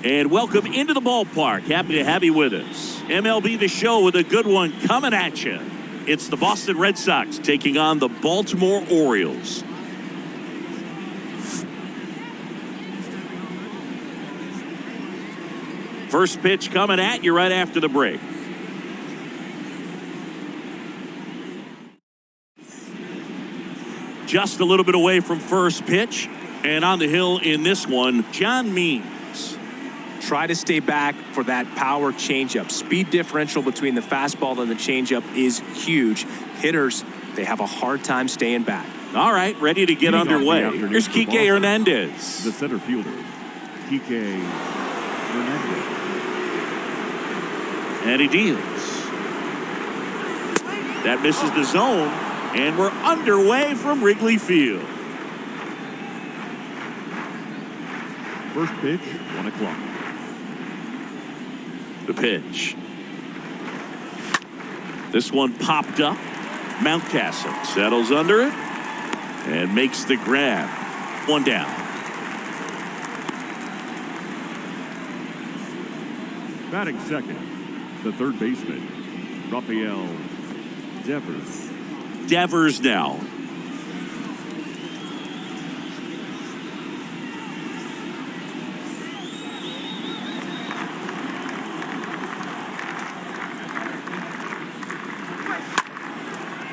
And welcome into the ballpark. Happy to have you with us. MLB The Show with a good one coming at you. It's the Boston Red Sox taking on the Baltimore Orioles. First pitch coming at you right after the break. Just a little bit away from first pitch. And on the hill in this one, John Means. Try to stay back for that power changeup. Speed differential between the fastball and the changeup is huge. Hitters, they have a hard time staying back. All right, ready to get underway. Here's Kike Hernandez. The center fielder, Kike Hernandez. And he deals. That misses the zone, and we're underway from Wrigley Field. First pitch, 1 o'clock. The pitch. This one popped up. Mountcastle settles under it and makes the grab. One down. Batting second, the third baseman, Rafael Devers. Devers now.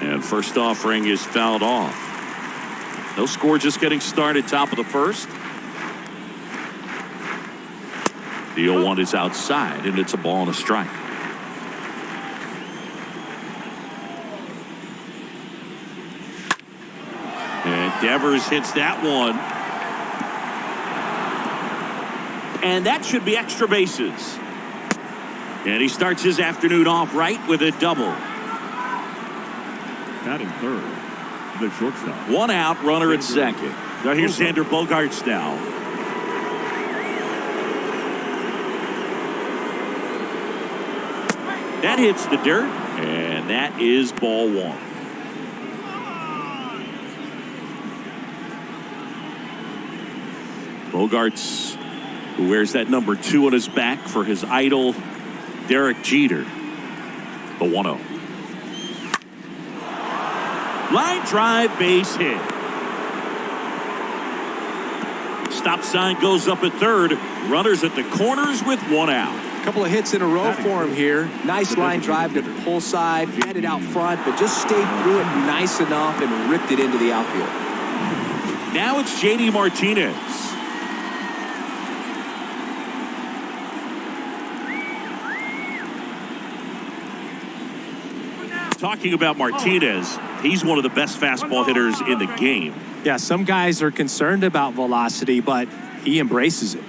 And first offering is fouled off. No score, just getting started, top of the first. The 0-1 is outside, and it's a ball and a strike. And Devers hits that one. And that should be extra bases. And he starts his afternoon off right with a double. Batting third, the shortstop. One out, runner at second. Now here's Xander Bogaerts now. That hits the dirt, and that is ball one. Bogaerts, who wears that number 2 on his back for his idol, Derek Jeter. The 1-0. Line drive, base hit. Stop sign goes up at third. Runners at the corners with 1 out. A couple of hits in a row for him here. Nice line drive to the pull side. Headed out front, but just stayed through it nice enough and ripped it into the outfield. Now it's J.D. Martinez. Talking about Martinez, he's one of the best fastball hitters in the game. Yeah, some guys are concerned about velocity, but he embraces it.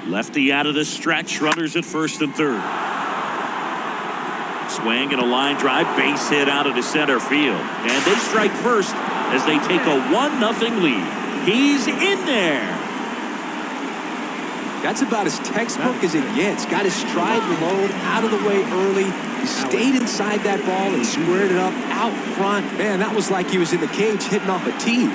Lefty out of the stretch, runners at first and third. Swing and a line drive, base hit out of the center field. And they strike first as they take a 1-0 lead. He's in there. That's about as textbook as it gets. Got his stride low, out of the way early. He stayed inside that ball and squared it up out front. Man, that was like he was in the cage hitting off a tee.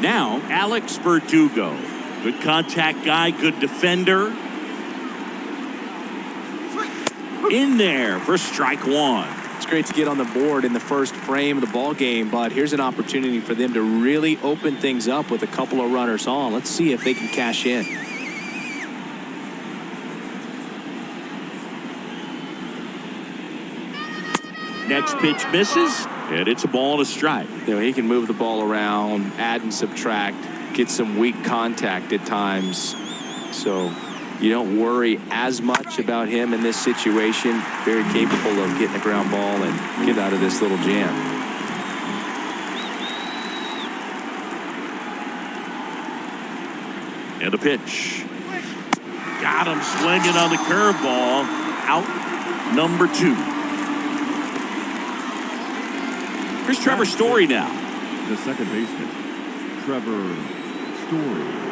Now, Alex Verdugo. Good contact guy, good defender. In there for strike one. It's great to get on the board in the first frame of the ball game, but here's an opportunity for them to really open things up with a couple of runners on. Let's see if they can cash in. Next pitch misses, and it's a ball and a strike. You know, he can move the ball around, add and subtract, get some weak contact at times. So you don't worry as much about him in this situation. Very capable of getting a ground ball and get out of this little jam. And a pitch. Got him swinging on the curveball. Out number 2. Here's Trevor Story now. The second baseman, Trevor Story.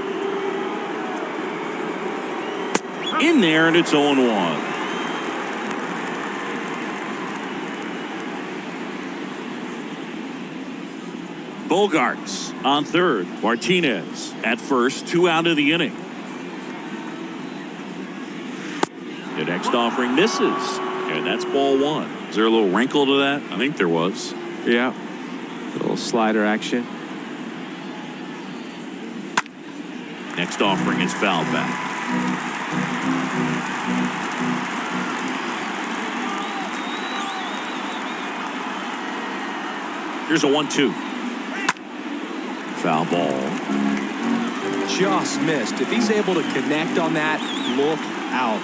In there, and it's 0-1. Bogarts on third. Martinez at first. 2 out of the inning. The next offering misses, and that's ball 1. Is there a little wrinkle to that? I think there was. Yeah. A little slider action. Next offering is fouled back. Here's a 1-2. Foul ball. Just missed. If he's able to connect on that, look out.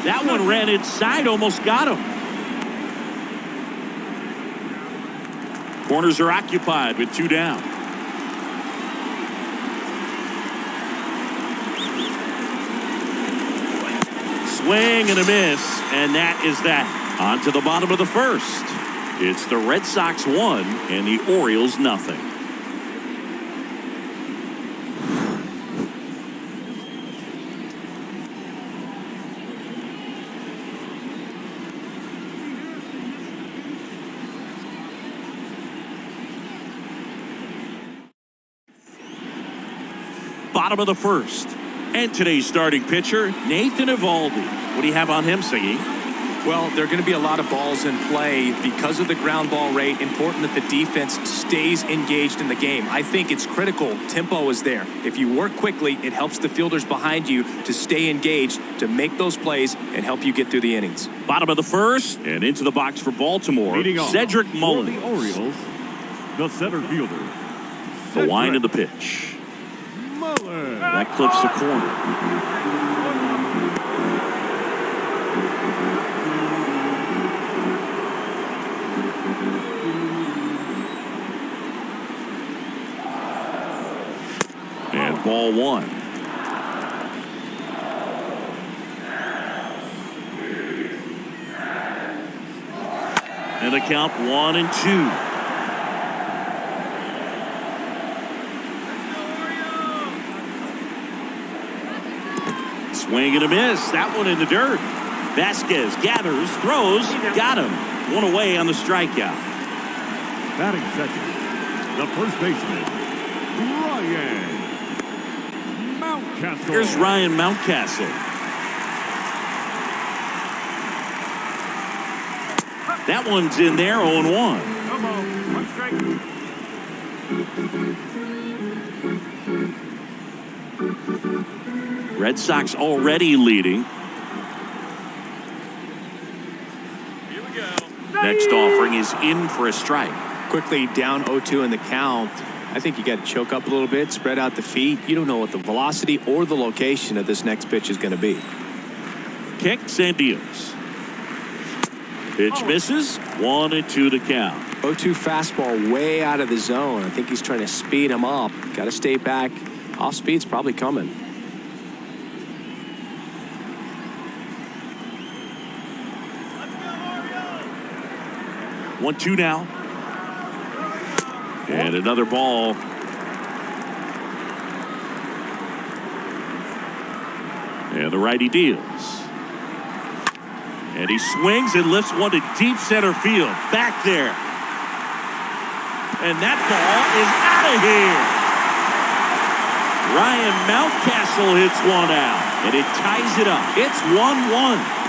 That one ran inside, almost got him. Corners are occupied with 2 down. Swing and a miss, and that is that. On to the bottom of the first. It's the Red Sox 1 and the Orioles nothing. Bottom of the first. And today's starting pitcher, Nathan Eovaldi. What do you have on him, Siggy? Well, there are going to be a lot of balls in play because of the ground ball rate. Important that the defense stays engaged in the game. I think it's critical. Tempo is there. If you work quickly, it helps the fielders behind you to stay engaged, to make those plays, and help you get through the innings. Bottom of the first, and into the box for Baltimore, Cedric Mullins. For the Orioles, the center fielder. The line of the pitch. Mullins. That clips the corner. And ball 1. And the count 1-2. Swing and a miss. That one in the dirt. Vasquez gathers, throws, got him. 1 away on the strikeout. Batting second, the first baseman, Ryan Mountcastle. Here's Ryan Mountcastle. That one's in there, 0-1. Come on, 1 strike. Red Sox already leading. Here we go. Next offering is in for a strike. Quickly down 0-2 in the count. I think you got to choke up a little bit, spread out the feet. You don't know what the velocity or the location of this next pitch is going to be. Kicks and deals. Pitch misses. 1-2 to count. 0-2 fastball way out of the zone. I think he's trying to speed him up. Got to stay back. Off speed's probably coming. 1-2 now. And another ball. And the righty deals. And he swings and lifts one to deep center field. Back there. And that ball is out of here. Ryan Mountcastle hits one out. And it ties it up. It's 1-1.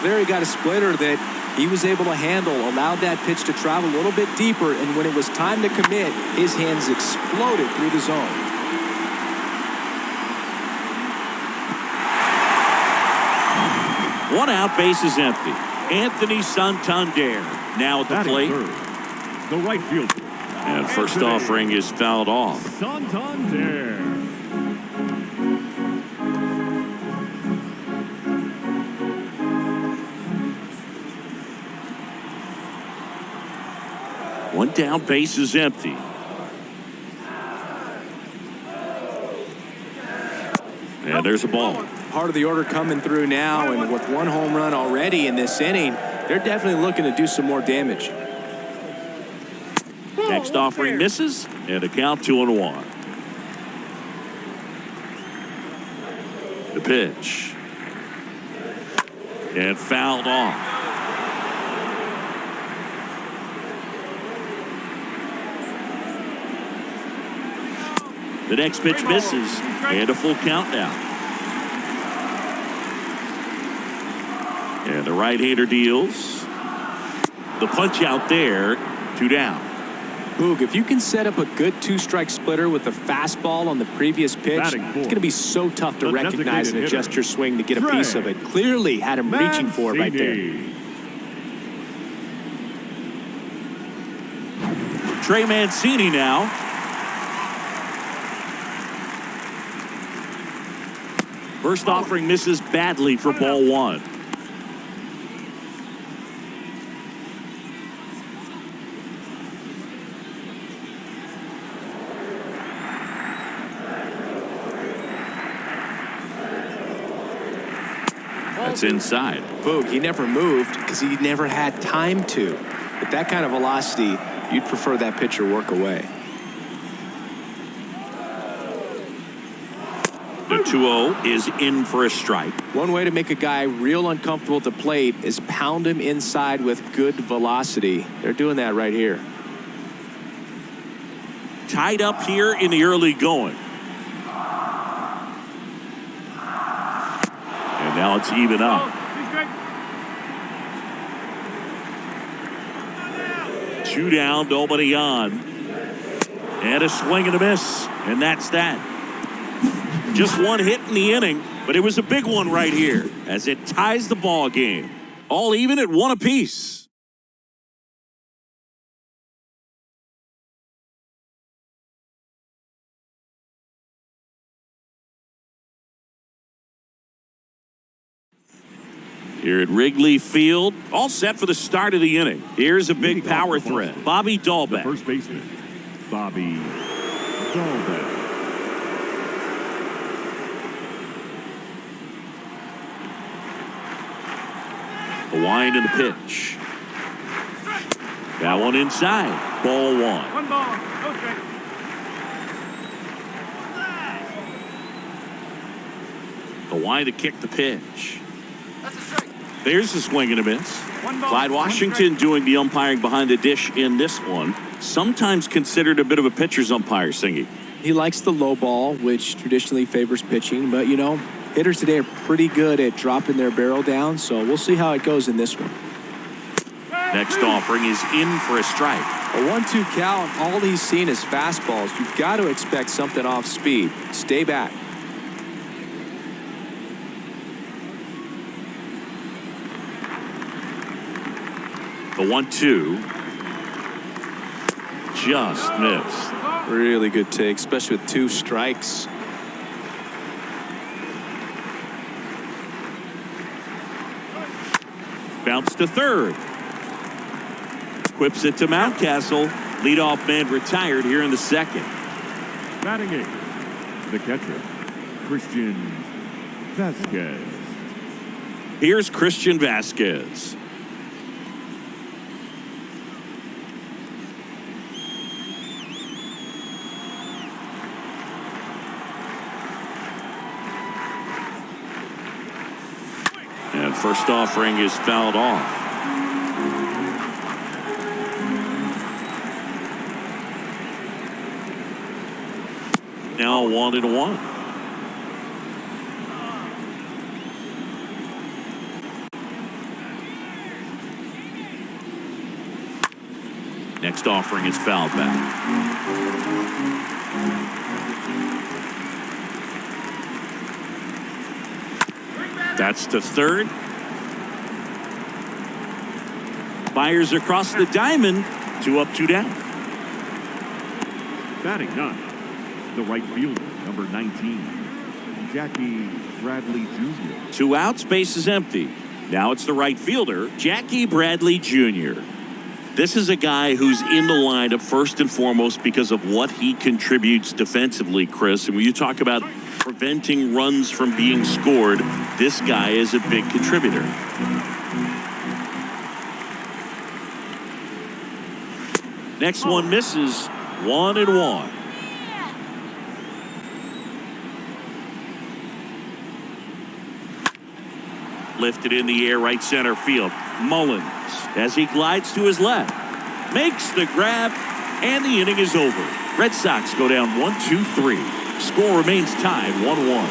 There he got a splitter that he was able to handle, allowed that pitch to travel a little bit deeper, and when it was time to commit, his hands exploded through the zone. One out, base is empty. Anthony Santander now at the plate. Third, the right fielder. And first offering is fouled off. Santander. One down, base is empty. And there's a ball. Part of the order coming through now, and with one home run already in this inning, they're definitely looking to do some more damage. Next offering misses, and a count 2-1. The pitch. And fouled off. The next pitch misses, and a full count now. And the right-hander deals. The punch out there, 2 down. Boog, if you can set up a good 2-strike splitter with the fastball on the previous pitch, it's going to be so tough to recognize and adjust your swing to get a piece of it. Clearly had him reaching for it right there. Trey Mancini now. First offering misses badly for ball 1. That's inside. Boog, he never moved because he never had time to. With that kind of velocity, you'd prefer that pitcher work away. The 2-0 is in for a strike. One way to make a guy real uncomfortable at the plate is pound him inside with good velocity. They're doing that right here. Tied up here in the early going. And now it's even up. 2 down, nobody on. And a swing and a miss. And that's that. Just one hit in the inning, but it was a big one right here as it ties the ball game. All even at 1 apiece. Here at Wrigley Field, all set for the start of the inning. Here's a big power threat. Bobby Dahlbeck. First baseman, Bobby Dahlbeck. The wind and the pitch. That one inside. Ball 1. One ball. Okay. The wind to kick the pitch. There's a swing and a miss. Clyde Washington doing the umpiring behind the dish in this one. Sometimes considered a bit of a pitcher's umpire, Singy. He likes the low ball, which traditionally favors pitching, but you know, hitters today are pretty good at dropping their barrel down, so we'll see how it goes in this one. Next offering is in for a strike. A 1-2 count, all he's seen is fastballs. You've got to expect something off speed. Stay back. The 1-2 just missed. Really good take, especially with 2 strikes. Bounce to third. Whips it to Mountcastle. Leadoff man retired here in the second. Batting 8th, the catcher, Christian Vasquez. Here's Christian Vasquez. And first offering is fouled off. Now 1-1. Next offering is fouled back. That's to third. Fires across the diamond. 2 up, 2 down. Batting 9th, the right fielder, number 19, Jackie Bradley Jr. 2 outs, base is empty. Now it's the right fielder, Jackie Bradley Jr. This is a guy who's in the lineup first and foremost because of what he contributes defensively, Chris. And when you talk about preventing runs from being scored, this guy is a big contributor. Next one misses. 1-1. Lifted in the air, right center field. Mullins, as he glides to his left, makes the grab, and the inning is over. Red Sox go down 1-2-3. Score remains tied 1-1.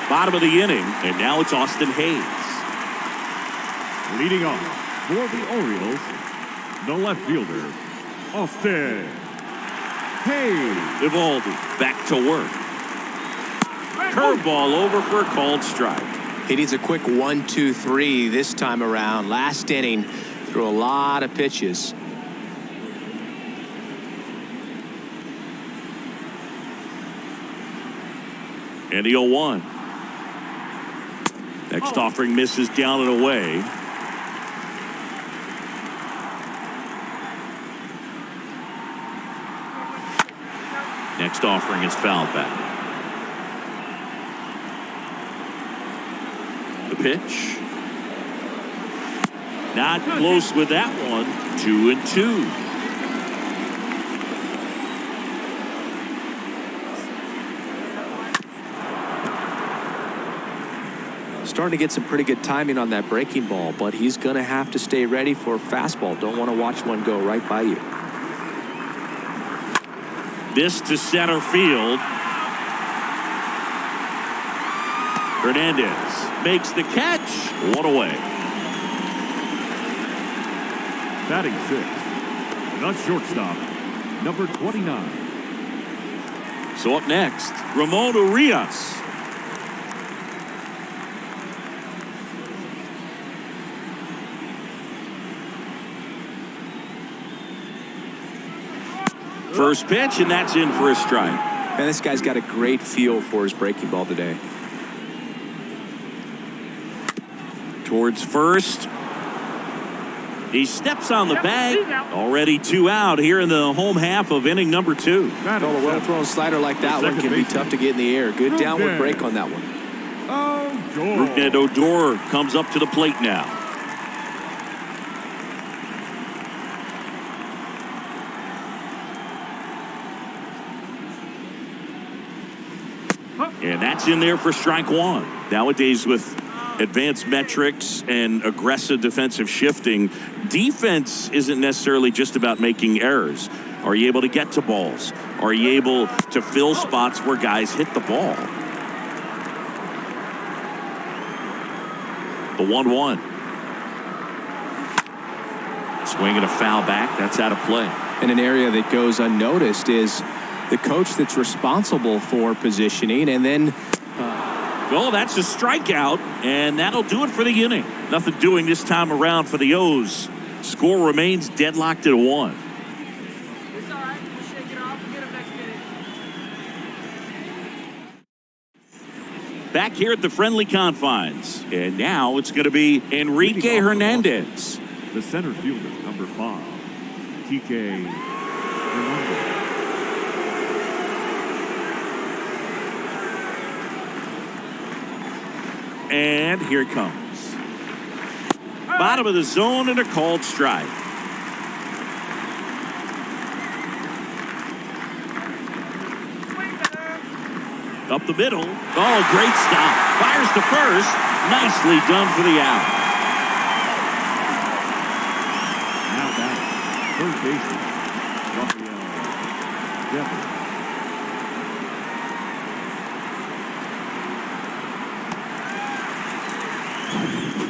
Bottom of the inning, and now it's Austin Hayes. Leading off for the Orioles, the left fielder, Austin Hayes. Eovaldi back to work. Curveball over for a called strike. He needs a quick 1-2-3 this time around. Last inning, threw a lot of pitches. And the 0-1. Next offering misses down and away. Next offering is fouled back. The pitch. Not close with that one. 2-2. Starting to get some pretty good timing on that breaking ball, but he's going to have to stay ready for a fastball. Don't want to watch one go right by you. This to center field. Hernandez makes the catch. One away. Batting sixth, the shortstop, number 29. So up next, Ramon Urias. First pitch, and that's in for a strike. Man, this guy's got a great feel for his breaking ball today. Towards first. He steps on the bag. Already 2 out here in the home half of inning number 2. A well-thrown slider like that one can be tough to get in the air. Good downward break on that one. Rougned Odor comes up to the plate now. And that's in there for strike 1. Nowadays, with advanced metrics and aggressive defensive shifting, defense isn't necessarily just about making errors. Are you able to get to balls? Are you able to fill spots where guys hit the ball? The 1-1. Swing and a foul back. That's out of play. And an area that goes unnoticed is the coach that's responsible for positioning, and then well, that's a strikeout, and that'll do it for the inning. Nothing doing this time around for the O's. Score remains deadlocked at 1. It's all right. We'll shake it off and get him next inning. Back here at the friendly confines, and now it's going to be Enrique Hernandez. The center fielder, number 5, TK Hernandez. And here it comes. Bottom of the zone and a called strike. Up the middle. Oh, great stop. Fires to first. Nicely done for the out. Now back, third baseman, Devers.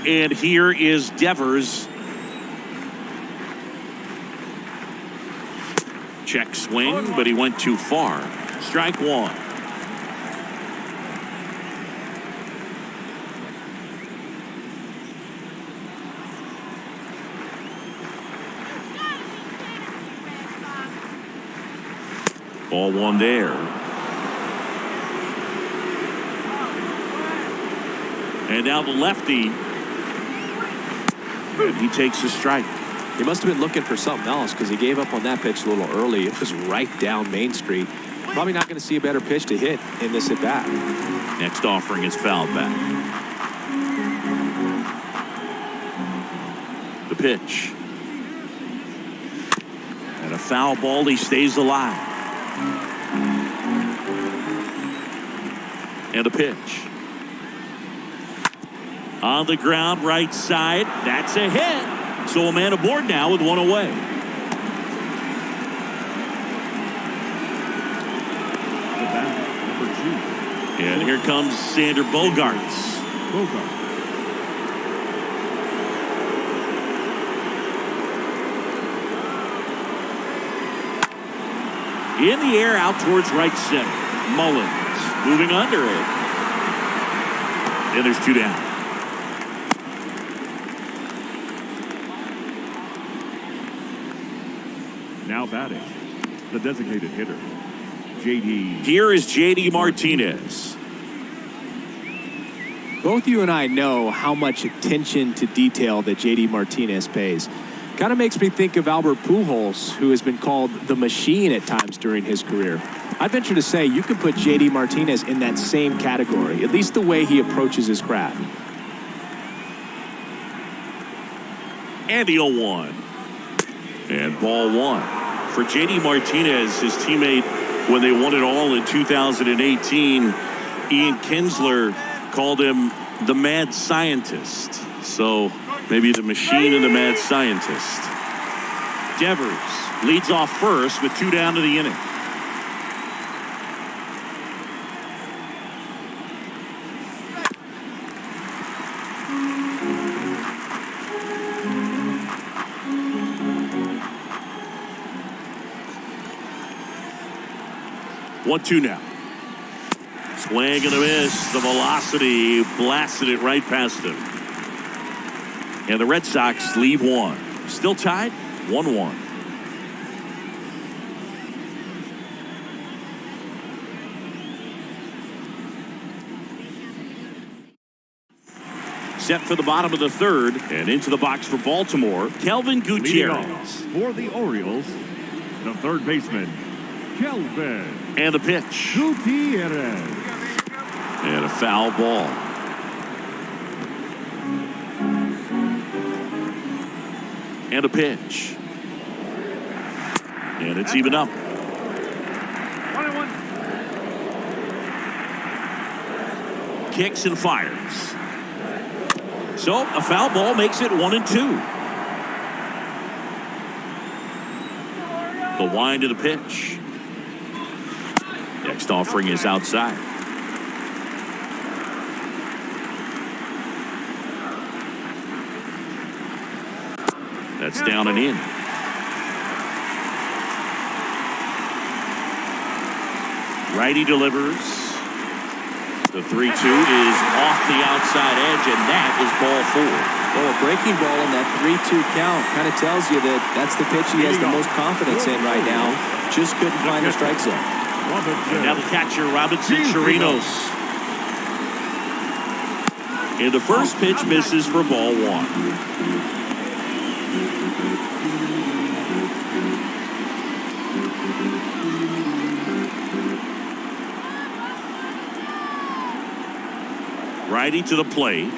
And here is Devers. Check swing, but he went too far. Strike 1. Ball 1 there. And now the lefty. And he takes a strike. He must have been looking for something else because he gave up on that pitch a little early. It was right down Main Street. Probably not going to see a better pitch to hit in this at bat. Next offering is fouled back. The pitch. And a foul ball. He stays alive. And a pitch. On the ground, right side. That's a hit. So a man aboard now with one away. The bat, number 2. And here comes Sander Bogaerts. In the air, out towards right center. Mullins moving under it. And there's 2 down. Now batting, the designated hitter, J.D. Here is J.D. Martinez. Both you and I know how much attention to detail that J.D. Martinez pays. Kind of makes me think of Albert Pujols, who has been called the machine at times during his career. I venture to say you could put J.D. Martinez in that same category, at least the way he approaches his craft. And the 0-1. And ball 1. For J.D. Martinez, his teammate, when they won it all in 2018, Ian Kinsler called him the mad scientist. So maybe the machine and the mad scientist. Devers leads off first with 2 down to the inning. One-two now. Swing and a miss. The velocity blasted it right past him. And the Red Sox leave one. Still tied, 1-1. Set for the bottom of the third and into the box for Baltimore, Kelvin Gutierrez. For the Orioles, the third baseman, Kelvin. And the pitch. Gutierrez. And a foul ball. And a pitch. And it's even up. 1-1. Kicks and fires. So a foul ball makes it 1-2. The wind of the pitch. Next offering is outside. That's down and in. Righty delivers. The 3-2 is off the outside edge, and that is ball 4. Well, a breaking ball in that 3-2 count kind of tells you that that's the pitch he has the most confidence in right now. Just couldn't find the strike zone. And now the catcher, Robinson Chirinos. And the first pitch misses for ball 1. Righty to the plate.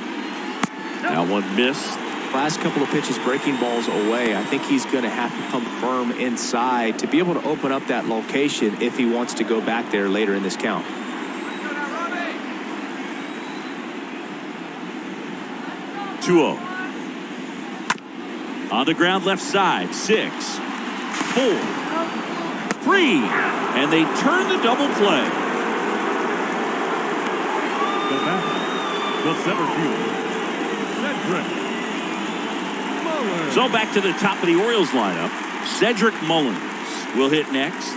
That one missed. Last couple of pitches breaking balls away. I think he's going to have to come firm inside to be able to open up that location if he wants to go back there later in this count. On the ground left side. 6, 4, 3. And they turn the double play. The batter, the center fielder, Cedric Mullins. So back to the top of the Orioles lineup. Cedric Mullins will hit next.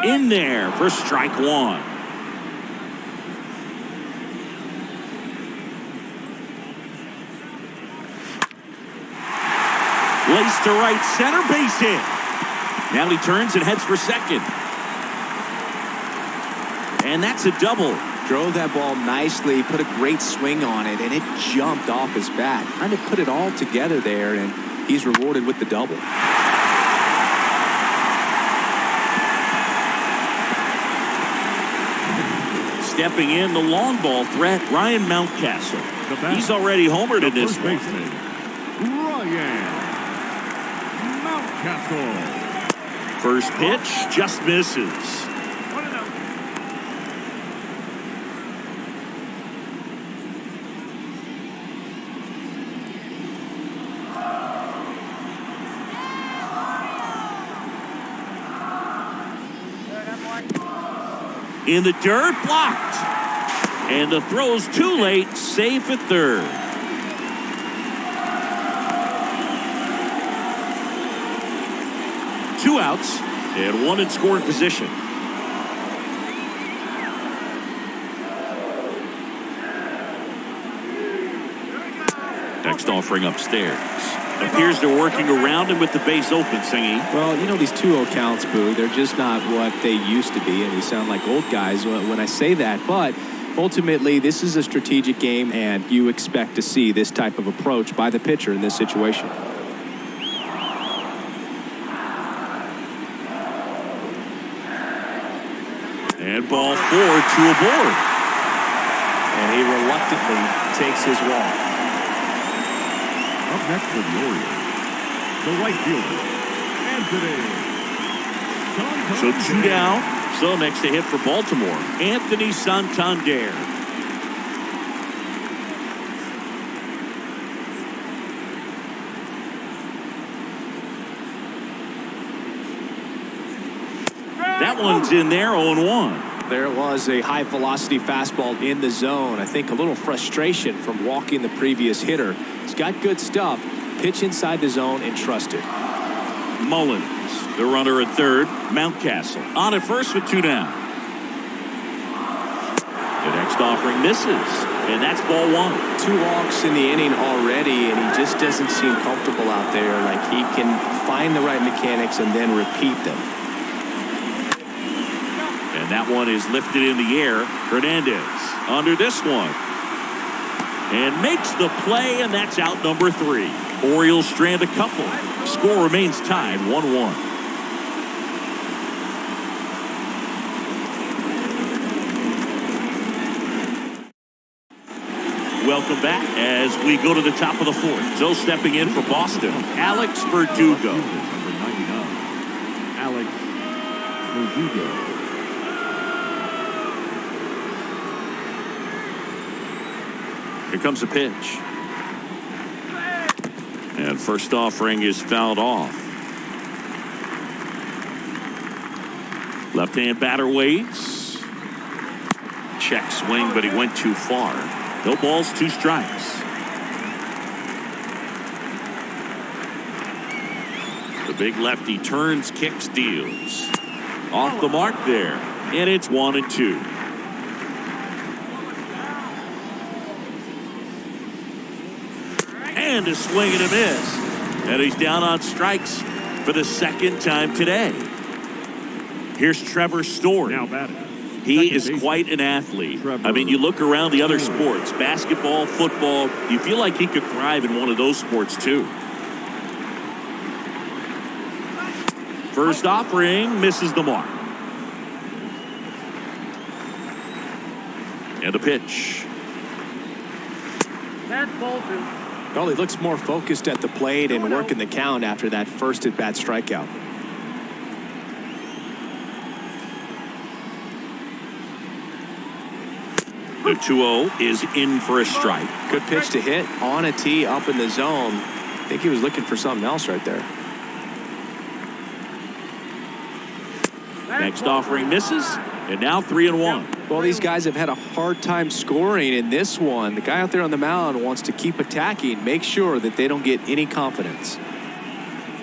In there for strike 1. Laced to right center, base hit. Now he turns and heads for second. And that's a double. Drove that ball nicely, put a great swing on it, and it jumped off his bat. Trying to put it all together there, and he's rewarded with the double. Stepping in, the long ball threat, Ryan Mountcastle. He's already homered in this one. Ryan Mountcastle. First pitch just misses. In the dirt, blocked. And the throw's too late, safe at third. Two outs and one in scoring position. Next offering upstairs. Appears they're working around him with the base open, Singy. Well, you know, these 2-0 counts, Boo, they're just not what they used to be, and we sound like old guys when I say that. But ultimately, this is a strategic game, and you expect to see this type of approach by the pitcher in this situation. And ball 4, 2 aboard. And he reluctantly takes his walk. Up next for the Orioles, the right fielder, Anthony. So 2 down. So next to hit for Baltimore, Anthony Santander. That one's in there, 0-1. There it was, a high-velocity fastball in the zone. I think a little frustration from walking the previous hitter. He's got good stuff. Pitch inside the zone and trust it. Mullins, the runner at third. Mountcastle on at first with 2 down. The next offering misses, and that's ball 1. 2 walks in the inning already, and he just doesn't seem comfortable out there. Like he can find the right mechanics and then repeat them. And that one is lifted in the air. Hernandez under this one. And makes the play, and that's out number 3. Orioles strand a couple. Score remains tied 1-1. Welcome back as we go to the top of the 4th. So stepping in for Boston, Alex Verdugo. Number 99, Alex Verdugo. Here comes a pitch. And first offering is fouled off. Left-hand batter waits. Check swing, but he went too far. No balls, 2 strikes. The big lefty turns, kicks, deals. Off the mark there. And it's 1-2. And a swing and a miss. And he's down on strikes for the 2nd time today. Here's Trevor Story. Now batting. He is quite an athlete. I mean, you look around the other sports, basketball, football, you feel like he could thrive in one of those sports too. First offering misses the mark. And a pitch. That's ball 2. Well, he looks more focused at the plate and working the count after that first at-bat strikeout. The 2-0 is in for a strike. Good pitch to hit on a tee up in the zone. I think he was looking for something else right there. Next offering misses, and now 3-1. Well, these guys have had a hard time scoring in this one. The guy out there on the mound wants to keep attacking, make sure that they don't get any confidence.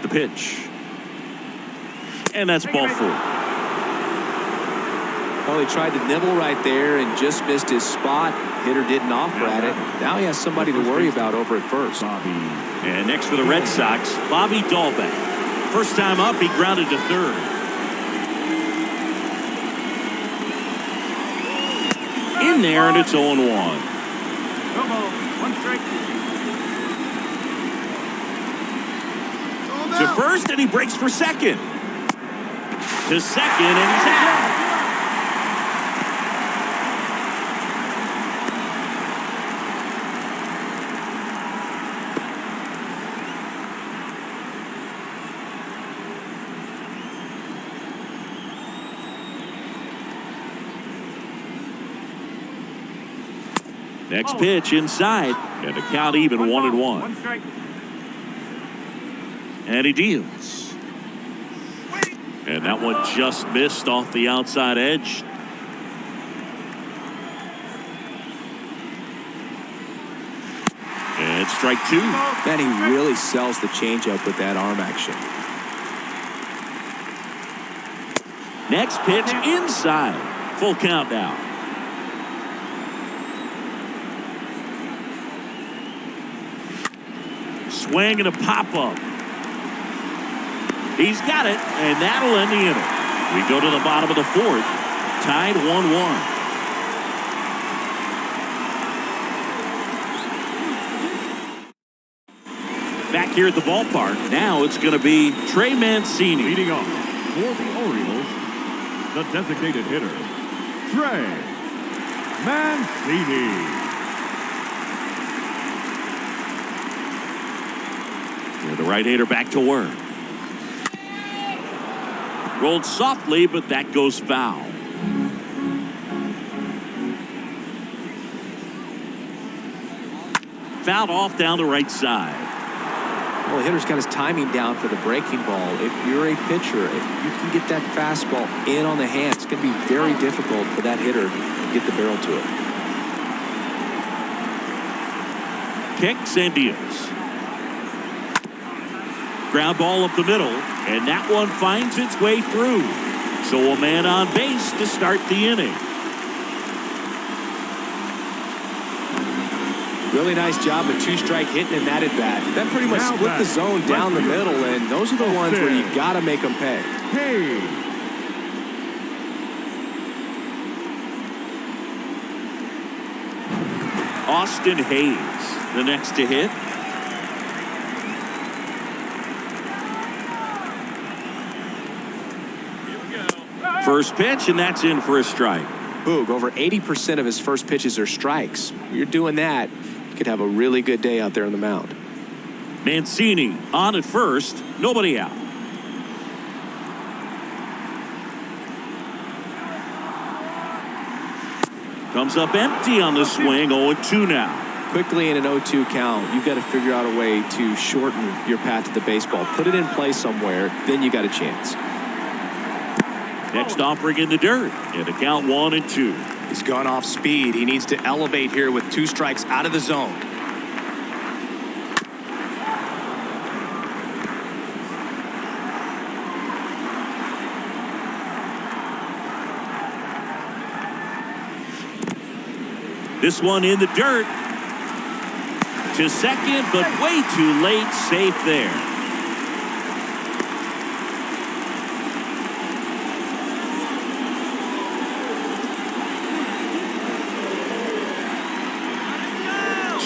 The pitch. And that's ball 4. Well, he tried to nibble right there and just missed his spot. Hitter didn't offer at it. Now he has somebody to worry about over at first. Bobby. And next for the Red Sox, Bobby Dahlbeck. First time up, he grounded to third. In there, and it's 0-1. Come on, 1 strike. To first, and he breaks for second. To second, and he's out. Next pitch inside, and the count even 1-1. 1 strike. And he deals. And that one just missed off the outside edge. And strike 2. Man, he really sells the changeup with that arm action. Next pitch inside. Full count now. Swing and a pop-up. He's got it, and that'll end the inning. We go to the bottom of the 4th, tied 1-1. Back here at the ballpark, now it's going to be Trey Mancini. Leading off for the Orioles, the designated hitter, Trey Mancini. The right-hander back to work. Rolled softly, but that goes foul. Fouled off down the right side. Well, the hitter's got his timing down for the breaking ball. If you're a pitcher, if you can get that fastball in on the hand, it's going to be very difficult for that hitter to get the barrel to it. Kicks and deals. Ground ball up the middle, and that one finds its way through. So a man on base to start the inning. Really nice job of 2-strike hitting in that at bat. That pretty much split the zone down the middle, and those are the ones where you got to make them pay. Hey. Austin Hayes, the next to hit. First pitch, and that's in for a strike. Boog, over 80% of his first pitches are strikes. If you're doing that, you could have a really good day out there on the mound. Mancini on at first, nobody out. Comes up empty on the swing, 0-2 now. Quickly in an 0-2 count, you've got to figure out a way to shorten your path to the baseball. Put it in play somewhere, then you got a chance. Next offering in the dirt, and a count 1-2. He's gone off speed. He needs to elevate here with 2 strikes out of the zone. This one in the dirt. To second, but way too late. Safe there.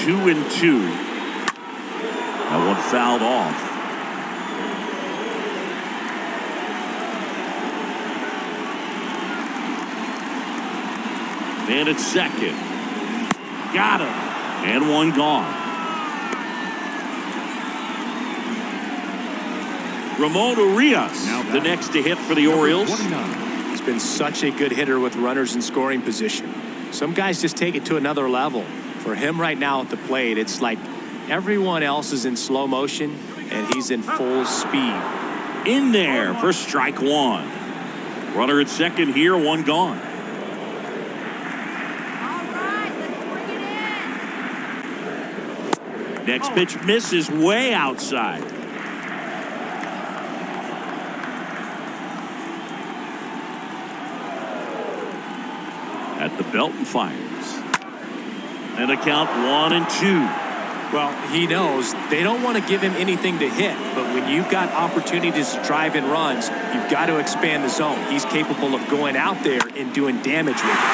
Two and 2. That one fouled off. And it's second. Got him. And one gone. Ramon Urias, the next to hit for the Orioles. 29. He's been such a good hitter with runners in scoring position. Some guys just take it to another level. For him right now at the plate, it's like everyone else is in slow motion and he's in full speed. In there for strike 1. Runner at second here, one gone. Next pitch misses way outside. At the belt and fires. And a count 1-2. Well, he knows they don't want to give him anything to hit, but when you've got opportunities to drive in runs, you've got to expand the zone. He's capable of going out there and doing damage with it.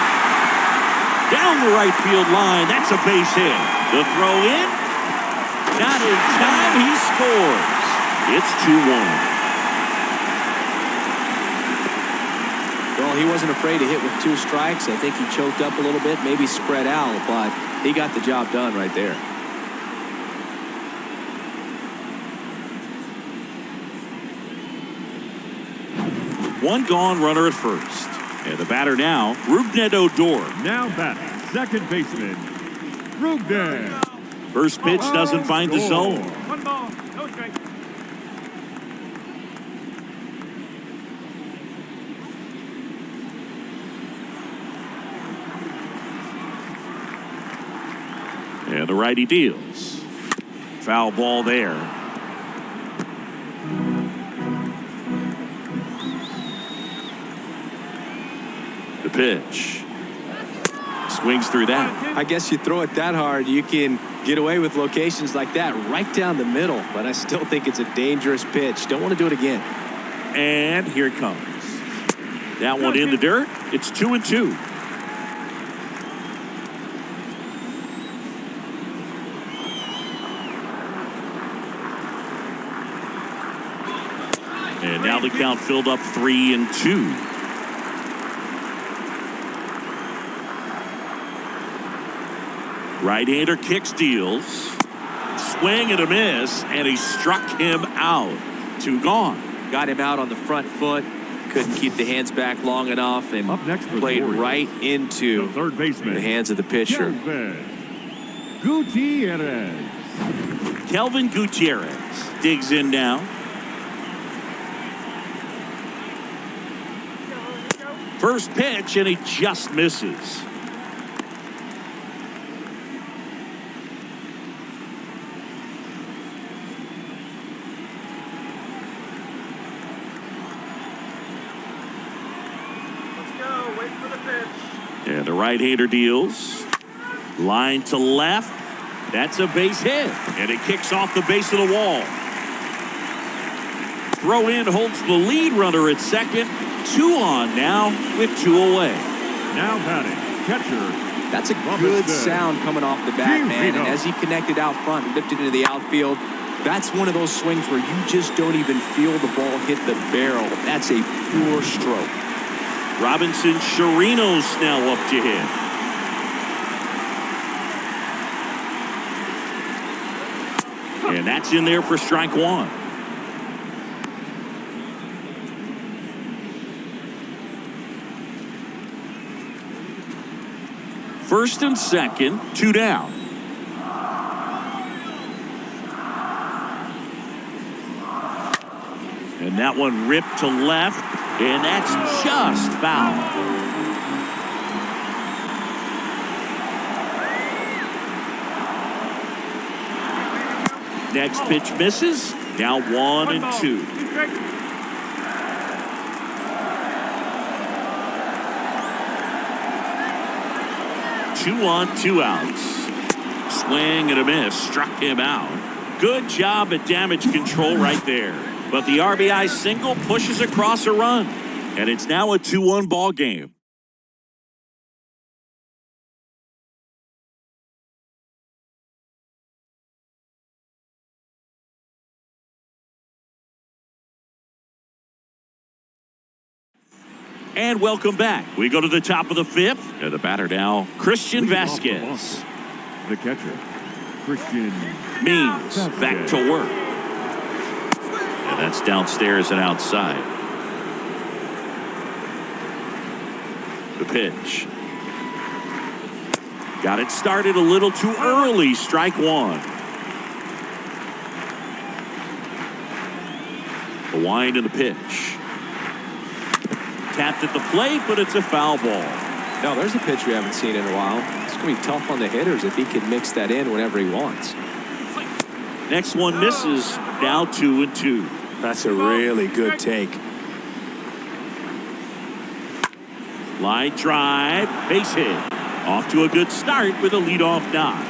Down the right field line, that's a base hit. The throw in, not in time, he scores. It's 2-1. Well, he wasn't afraid to hit with 2 strikes. I think he choked up a little bit, maybe spread out, but he got the job done right there. One gone, runner at first. And the batter now, Rougned Odor. Now batting, second baseman, Rougned. First pitch doesn't find the zone. 1 ball, no strike. And the righty deals. Foul ball there. The pitch. Swings through that. I guess you throw it that hard, you can get away with locations like that right down the middle, but I still think it's a dangerous pitch. Don't want to do it again. And here it comes. That one in the dirt. It's 2-2. And now the count filled up 3-2. Right-hander kicks, deals. Swing and a miss, and he struck him out. 2 gone. Got him out on the front foot. Couldn't keep the hands back long enough and Up next for played the Orioles, right into the third baseman, the hands of the pitcher. Gutierrez. Kelvin Gutierrez digs in now. First pitch, and he just misses. And the right-hander deals. Line to left. That's a base hit. And it kicks off the base of the wall. Throw in holds the lead runner at second. 2 on now with 2 away. Now batting, catcher. That's a good sound coming off the bat, man. And as he connected out front and lifted into the outfield, that's one of those swings where you just don't even feel the ball hit the barrel. That's a pure stroke. Robinson Chirinos now up to hit. And that's in there for strike 1. First and second, 2 down. And that one ripped to left, and that's just foul. Next pitch misses. Now 1-2. 2 on, 2 outs. Swing and a miss. Struck him out. Good job at damage control right there. But the RBI single pushes across a run. And it's now a 2-1 ball game. And welcome back. We go to the top of the 5th. And the batter now, Christian Vasquez. The catcher, Christian Means back to work. And that's downstairs and outside. The pitch. Got it started a little too early. Strike 1. The wind and the pitch. Tapped at the plate, but it's a foul ball. No, there's a pitch we haven't seen in a while. It's going to be tough on the hitters if he can mix that in whenever he wants. Next one misses. Now 2-2. That's a really good take. Line drive, base hit. Off to a good start with a leadoff knock.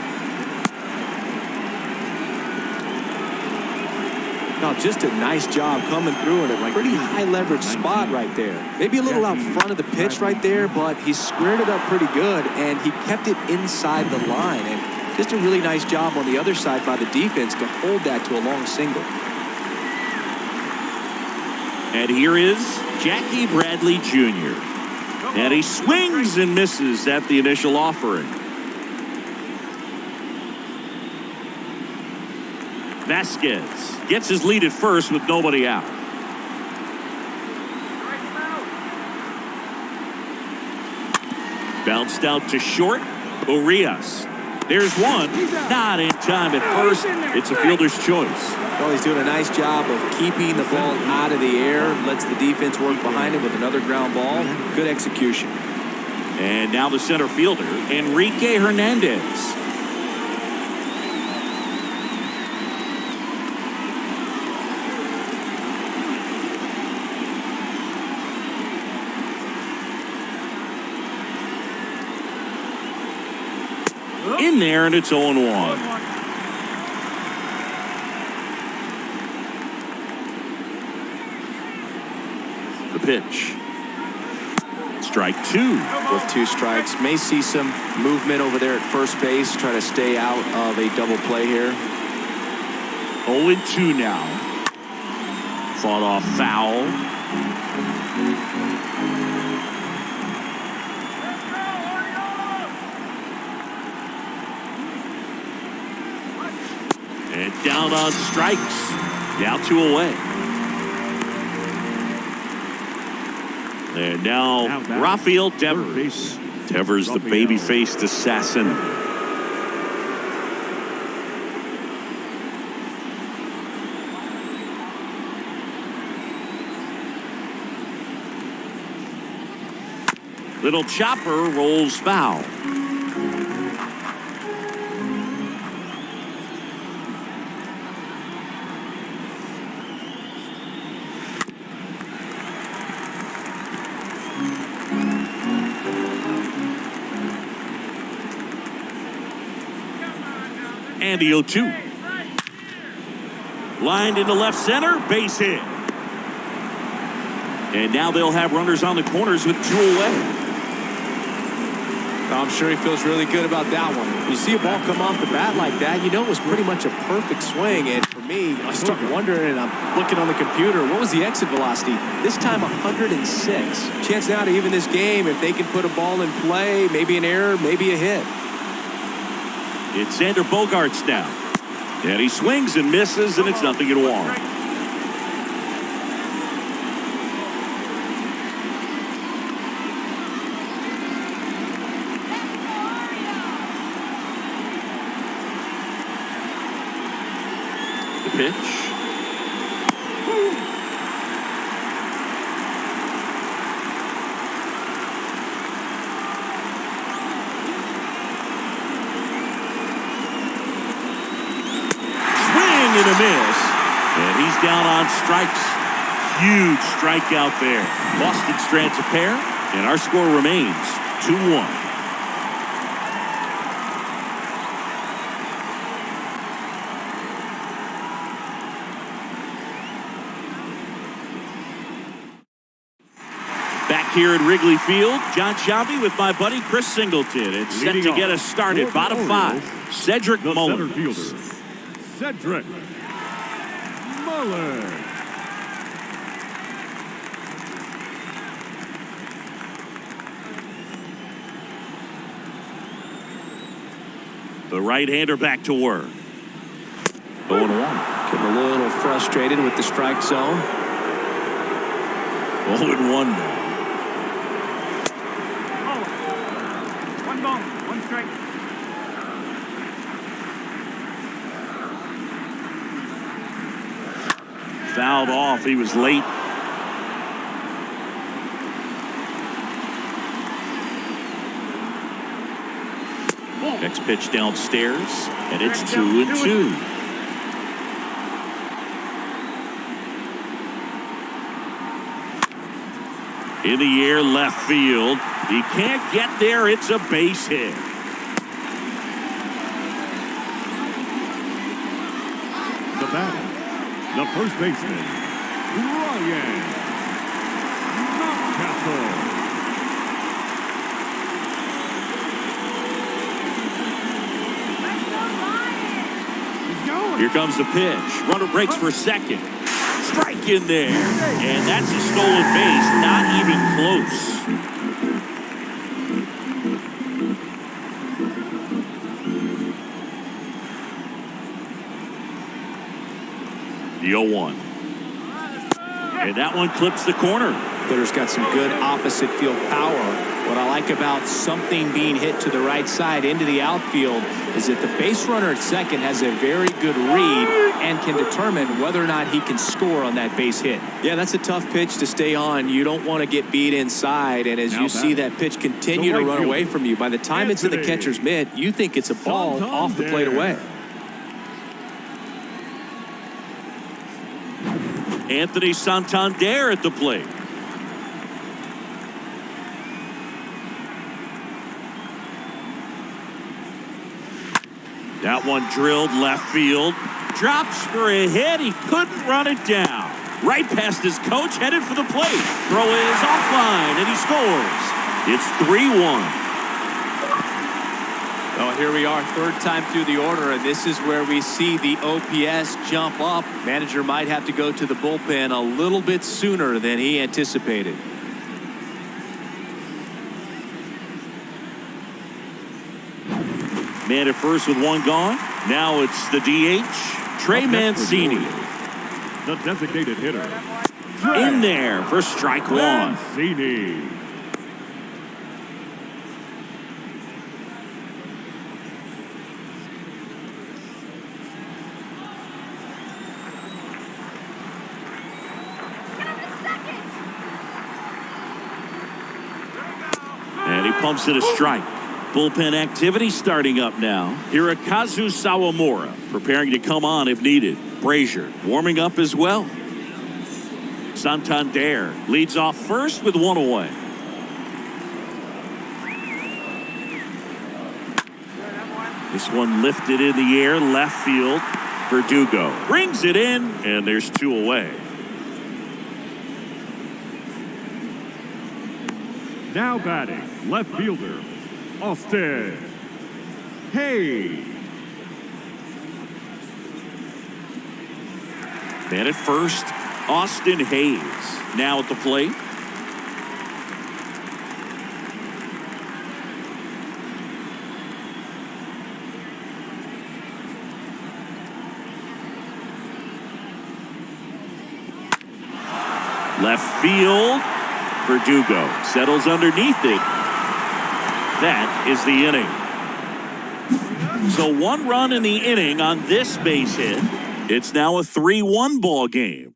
No, just a nice job coming through in a pretty high leverage spot right there. Maybe a little out front of the pitch right there, but he squared it up pretty good, and he kept it inside the line. And just a really nice job on the other side by the defense to hold that to a long single. And here is Jackie Bradley Jr. And he swings and misses at the initial offering. Vasquez gets his lead at first with nobody out. Bounced out to short. Urias. There's one. Not in time at first. It's a fielder's choice. Well, he's doing a nice job of keeping the ball out of the air. Lets the defense work behind him with another ground ball. Good execution. And now the center fielder, Enrique Hernandez. In there, and it's 0-1. The pitch. Strike two. With 2 strikes. May see some movement over there at first base. Try to stay out of a double play here. 0-2 now. Fought off foul. And down on strikes. Now 2 away. And now Rafael Devers. Devers, the baby-faced assassin. Little chopper rolls foul. And the 0-2. Lined into left center, base hit. And now they'll have runners on the corners with 2 away. I'm sure he feels really good about that one. You see a ball come off the bat like that, you know it was pretty much a perfect swing. And for me, I start wondering, and I'm looking on the computer, what was the exit velocity? This time 106. Chance now to even this game if they can put a ball in play, maybe an error, maybe a hit. It's Xander Bogaerts now. And he swings and misses, and it's 0-1. The pitch. And a miss, and he's down on strikes. Huge strikeout there. Boston strands a pair, and our score remains 2-1. Back here at Wrigley Field, John Shelby with my buddy Chris Singleton. It's set to get us started. Bottom 5, Cedric Mullins. Cedric Mullins. The right-hander back to work. 0-1. Getting a little frustrated with the strike zone. 0-1 now. One ball, 1 strike. Fouled off. He was late. Next pitch downstairs, and it's 2-2. In the air, left field. He can't get there. It's a base hit. The batter, The first baseman, Ryan Mountcastle. Here comes the pitch. Runner breaks for second. Strike in there. And that's a stolen base. Not even close. The 0-1. And that one clips the corner. Hitter's got some good opposite field power. What I like about something being hit to the right side into the outfield is that the base runner at second has a very good read and can determine whether or not he can score on that base hit. Yeah, that's a tough pitch to stay on. You don't want to get beat inside, and as you see that pitch continue to run away from you, by the time it's in the catcher's mitt, you think it's a ball off the plate away. Anthony Santander at the plate. That one drilled left field. Drops for a hit. He couldn't run it down. Right past his coach, headed for the plate. Throw is offline, and he scores. It's 3-1. Oh, here we are, third time through the order, and this is where we see the OPS jump up. Manager might have to go to the bullpen a little bit sooner than he anticipated. Man at first with one gone. Now it's the DH, Trey Mancini. The designated hitter. In there for strike one. Mancini. And he pumps it a strike. Bullpen activity starting up now. Hirokazu Sawamura preparing to come on if needed. Brazier warming up as well. Santander leads off first with one away. This one lifted in the air, left field. Verdugo brings it in, and there's two away. Now batting, left fielder, Austin Hayes. Man at first, Austin Hayes now at the plate. Left field. Verdugo settles underneath it. That is the inning. So one run in the inning on this base hit. It's now a 3-1 ball game.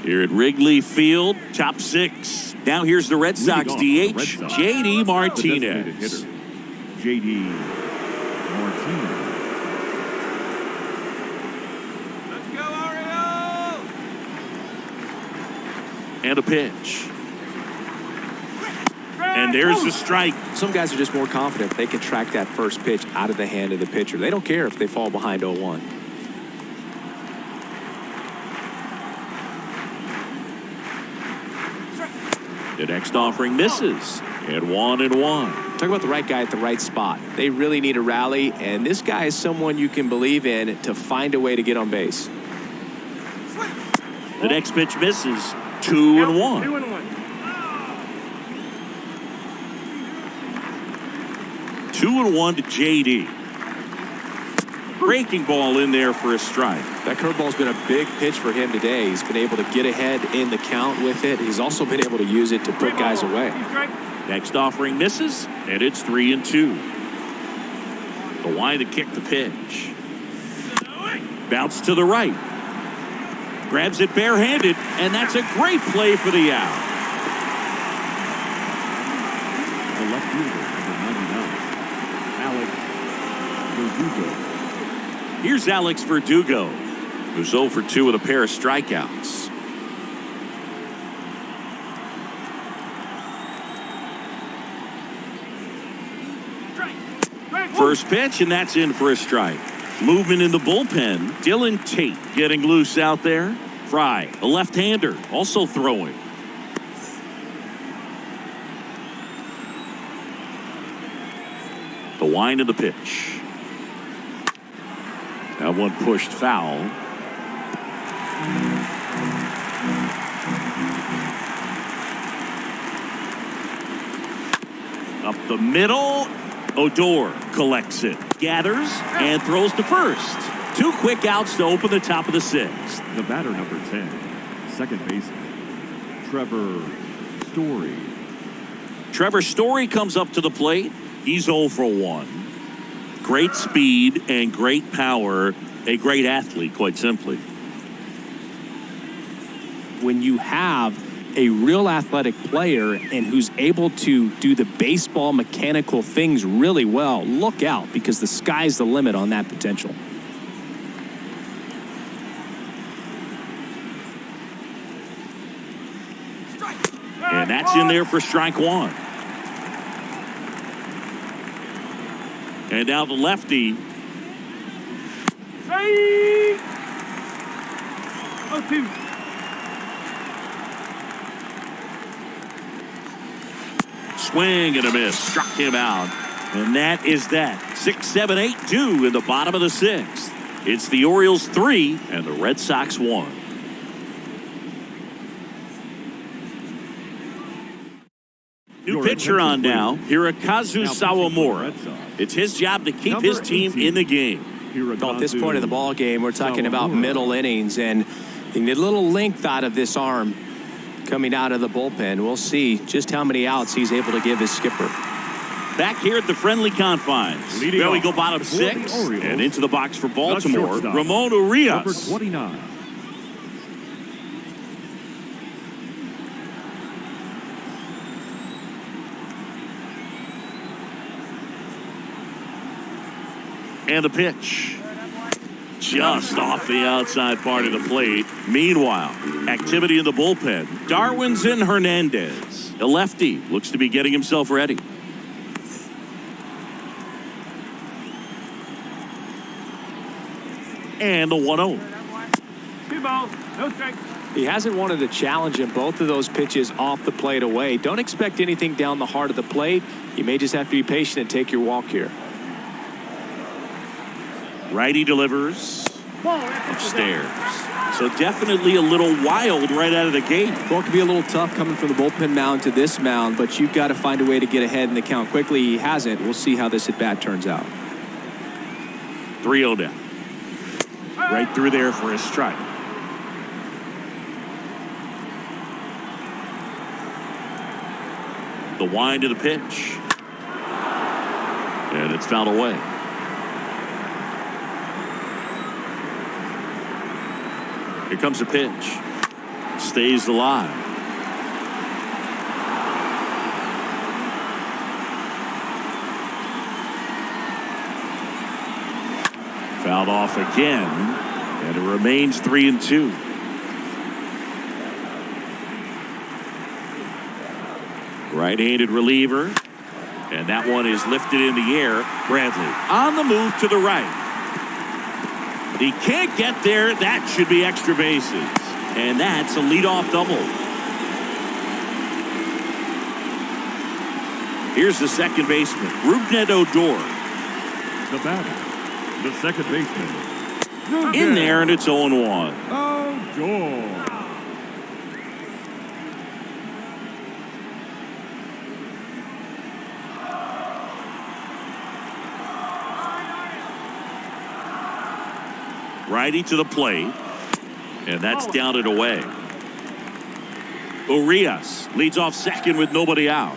Here at Wrigley Field, top six. Now here's the Red Sox DH, J.D. Martinez. J.D. Martinez. Let's go, Orioles! And a pitch. And there's the strike. Some guys are just more confident they can track that first pitch out of the hand of the pitcher. They don't care if they fall behind 0-1. The next offering misses. And 1-1. Talk about the right guy at the right spot. They really need a rally, and this guy is someone you can believe in to find a way to get on base. The next pitch misses. 2-1. 2-1 to J.D. Breaking ball in there for a strike. That curveball's been a big pitch for him today. He's been able to get ahead in the count with it. He's also been able to use it to put guys away. Next offering misses, and it's 3-2. The Y to kick the pitch. Bounce to the right. Grabs it barehanded, and that's a great play for the out. The left fielder, number 99, Alex Verdugo. Here's Alex Verdugo, who's 0 for 2 with a pair of strikeouts. First pitch, and that's in for a strike. Movement in the bullpen. Dylan Tate getting loose out there. Fry, a left-hander, also throwing. The wind of the pitch. That one pushed foul. Up the middle. Odor collects it, gathers, and throws to first. 2 quick outs to open the top of the 6th. The batter, number 10, second baseman, Trevor Story. Trevor Story comes up to the plate. He's 0 for 1. Great speed and great power. A great athlete, quite simply. When you have a real athletic player and who's able to do the baseball mechanical things really well, look out, because the sky's the limit on that potential. And that's in there for strike 1. And now the lefty. Swing and a miss. Struck him out. And that is that. 6, 7, 8, 2 in the bottom of the 6th. It's the Orioles 3 and the Red Sox 1. New pitcher on now. Hirokazu Sawamura. It's his job to keep his team in the game. At this point of the ball game, we're talking about middle innings, and you need a little length out of this arm coming out of the bullpen. We'll see just how many outs he's able to give his skipper. Back here at the friendly confines. There we go, bottom 6, and into the box for Baltimore, Ramon Urias. Number 29. And the pitch. Just off the outside part of the plate. Meanwhile, activity in the bullpen. Darwinzon Hernandez, a lefty, looks to be getting himself ready. And the 1-0. 2 balls, no strikes. He hasn't wanted a challenge in both of those pitches off the plate away. Don't expect anything down the heart of the plate. You may just have to be patient and take your walk here. Righty delivers upstairs. So definitely a little wild right out of the gate. Well, it can be a little tough coming from the bullpen mound to this mound, but you've got to find a way to get ahead in the count quickly. He hasn't. We'll see how this at-bat turns out. 3-0 down. Right through there for a strike. The wind of the pitch. And it's fouled away. Here comes the pitch. Stays alive. Fouled off again, and it remains 3-2. Right-handed reliever, and that one is lifted in the air. Bradley on the move to the right. He can't get there. That should be extra bases. And that's a leadoff double. Here's the second baseman, Rougned Odor. The batter, the second baseman. In there, and it's 0-1. Odor. Righty to the plate, and that's down and away. Urias leads off second with nobody out.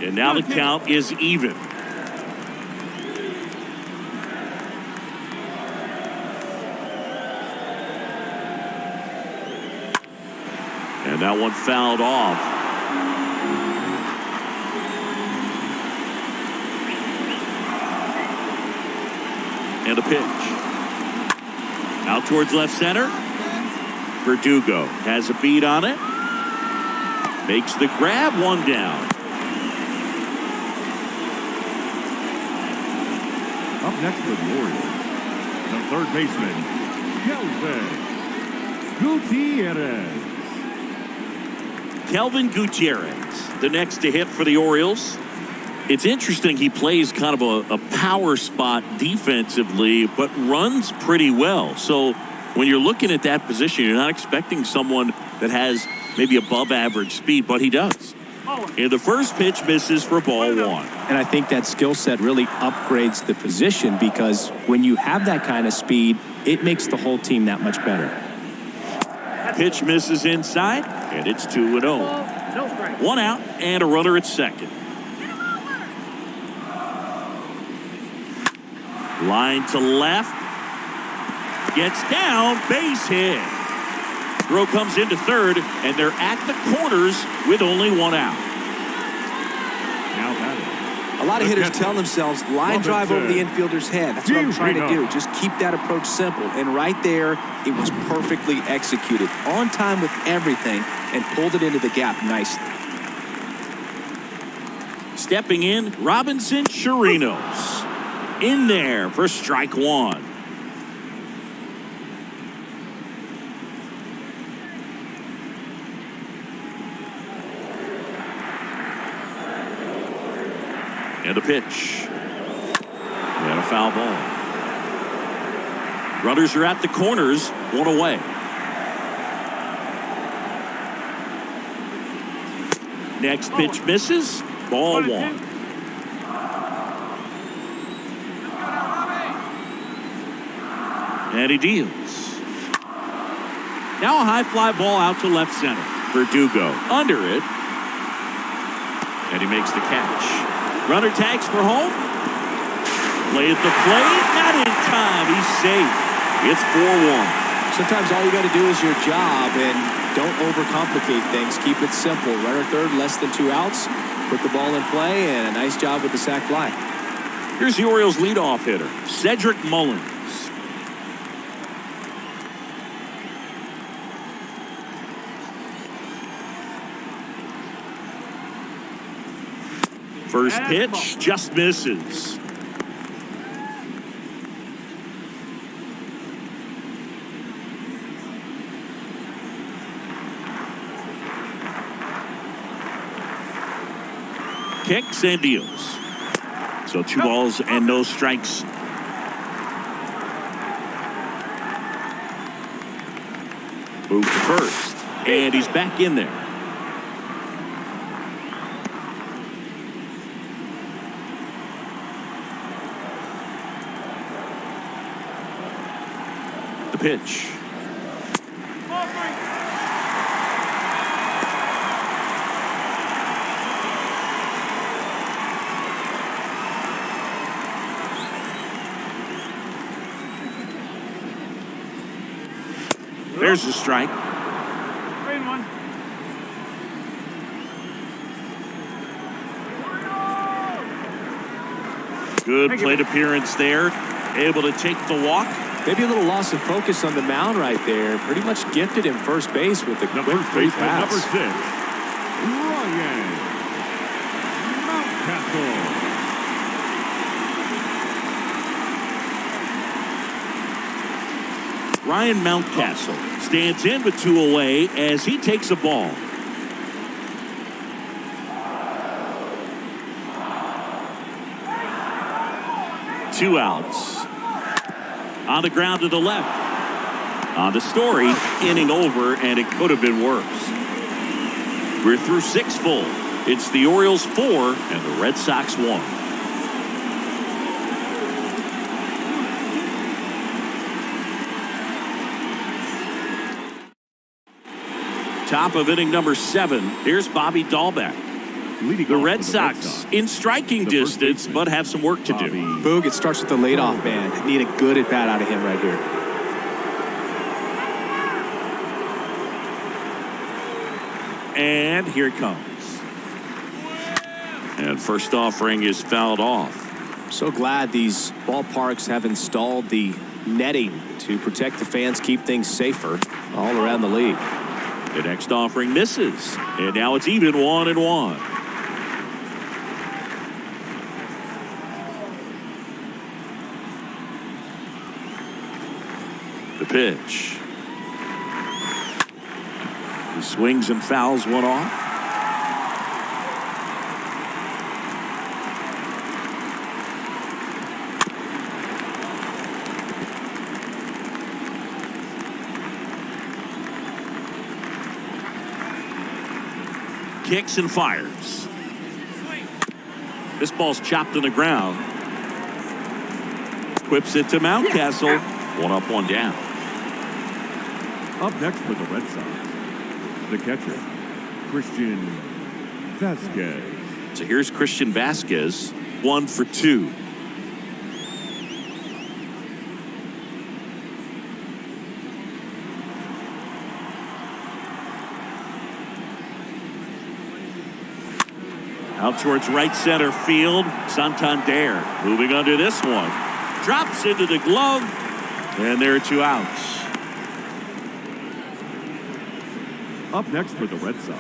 And now the count is even. And that one fouled off. And a pitch. Out towards left center. Verdugo has a beat on it. Makes the grab, one down. Up next for the Orioles, the third baseman, Kelvin Gutierrez, the next to hit for the Orioles. It's interesting, he plays kind of a power spot defensively, but runs pretty well. So when you're looking at that position, you're not expecting someone that has maybe above average speed, but he does. And the first pitch misses for ball one. And I think that skill set really upgrades the position, because when you have that kind of speed, it makes the whole team that much better. Pitch misses inside, and it's 2-0. One out and a runner at second. Line to left. Gets down, base hit. Throw comes into third, and they're at the corners with only one out. Now batting. A lot of hitters tell themselves, line drive over the infielder's head. That's what I'm trying to do. Just keep that approach simple. And right there, it was perfectly executed. On time with everything, and pulled it into the gap nicely. Stepping in, Robinson Chirinos. In there for strike one. And a pitch. And a foul ball. Runners are at the corners, one away. Next pitch misses. Ball one. And he deals. Now a high fly ball out to left center. Verdugo under it. And he makes the catch. Runner tags for home. Play at the plate. Not in time. He's safe. It's 4-1. Sometimes all you got to do is your job, and don't overcomplicate things. Keep it simple. Runner third, less than 2 outs. Put the ball in play, and a nice job with the sac fly. Here's the Orioles leadoff hitter, Cedric Mullins. First pitch just misses. Kicks and deals. So 2 balls and no strikes. Move to first, and he's back in there. The pitch. There's the strike. Good plate appearance there. Able to take the walk. Maybe a little loss of focus on the mound right there. Pretty much gifted him first base with a quick free pass. Number 6, Ryan Mountcastle. Ryan Mountcastle stands in with 2 away as he takes a ball. Two outs. On the ground to the left. On to Story, inning over, and it could have been worse. We're through 6 full. It's the Orioles 4 and the Red Sox 1. Top of inning number 7. Here's Bobby Dahlbeck. The Red Sox in striking distance, but have some work to do. Boog, it starts with the leadoff man. Need a good at bat out of him right here. And here it comes. And first offering is fouled off. So glad these ballparks have installed the netting to protect the fans, keep things safer all around the league. The next offering misses, and now it's even 1-1. The pitch. He swings and fouls one off. Kicks and fires. This ball's chopped to the ground. Whips it to Mountcastle. 1 up, 1 down. Up next for the Red Sox, the catcher, Christian Vasquez. So here's Christian Vasquez, 1 for 2. Out towards right center field. Santander moving under this one. Drops into the glove. And there are 2 outs. Up next for the Red Sox,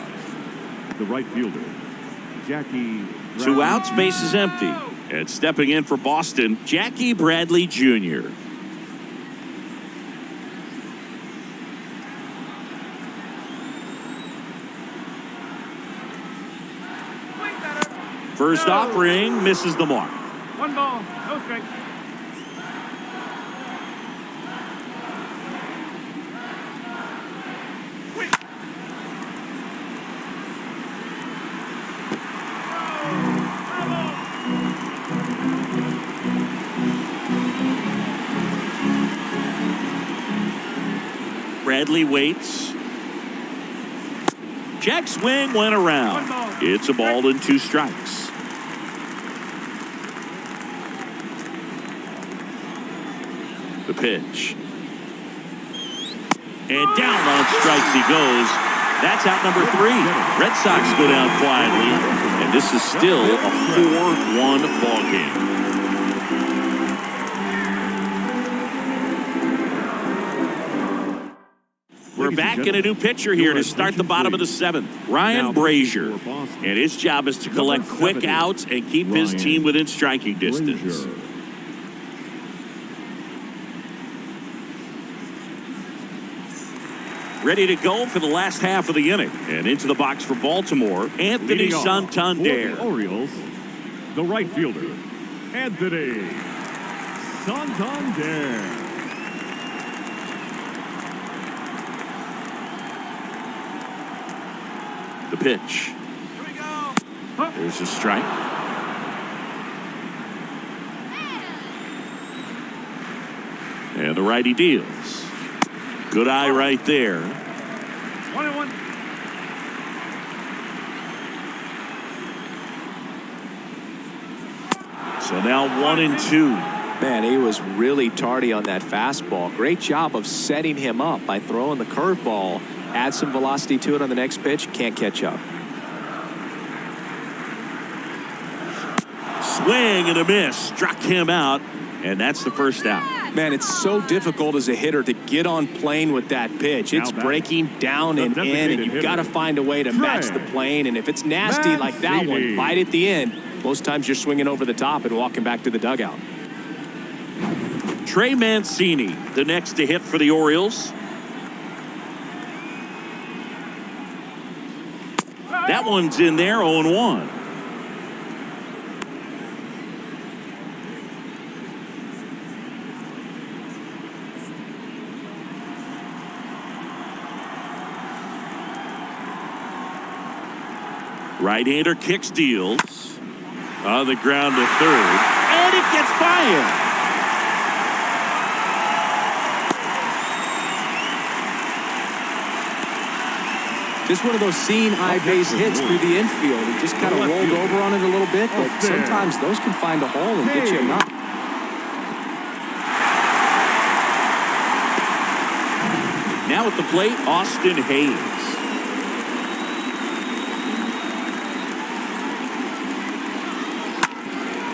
the right fielder, Jackie. 2 outs, base is empty. And stepping in for Boston, Jackie Bradley Jr. First offering misses the mark. 1 ball, no strike. Bradley waits. Jack swing went around. It's a ball and 2 strikes. The pitch. And down on strikes he goes. That's out number 3. Red Sox go down quietly. And this is still a 4-1 ball game. We're back in a new pitcher here to start the bottom of the 7th. Ryan Brazier. And his job is to collect quick outs and keep his team within striking distance. Ready to go for the last half of the inning. And into the box for Baltimore, Anthony Santander. For the Orioles, the right fielder, Anthony Santander. The pitch. There's a strike. And the righty deals. Good eye right there. 1-1. So now 1-2. Man, he was really tardy on that fastball. Great job of setting him up by throwing the curveball. Add some velocity to it on the next pitch. Can't catch up. Swing and a miss. Struck him out. And that's the first out. Man, it's so difficult as a hitter to get on plane with that pitch. It's breaking down and in, and you've got to find a way to match the plane. And if it's nasty like that one, bite at the end, most times you're swinging over the top and walking back to the dugout. Trey Mancini, the next to hit for the Orioles. That one's in there, 0-1. Right-hander kicks, deals. On the ground to third. And it gets by him. Just one of those seeing eye base hits through the infield. He just kind of rolled over on it a little bit, but sometimes those can find a hole and get you a knock. Now at the plate, Austin Hayes.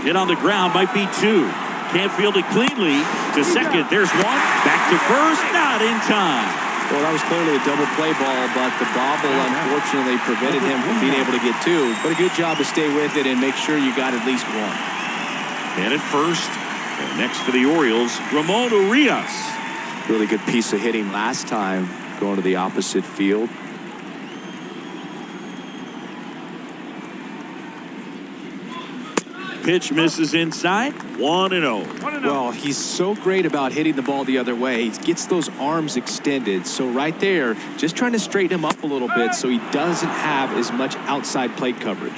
Hit on the ground, might be 2. Can't field it cleanly. To second, there's 1. Back to first, not in time. Well, that was clearly a double play ball, but the bobble unfortunately prevented him from being able to get 2. But a good job to stay with it and make sure you got at least 1. And at first, and next for the Orioles, Ramon Urias. Really good piece of hitting last time, going to the opposite field. Pitch misses inside. 1-0. Well, he's so great about hitting the ball the other way. He gets those arms extended. So right there, just trying to straighten him up a little bit so he doesn't have as much outside plate coverage.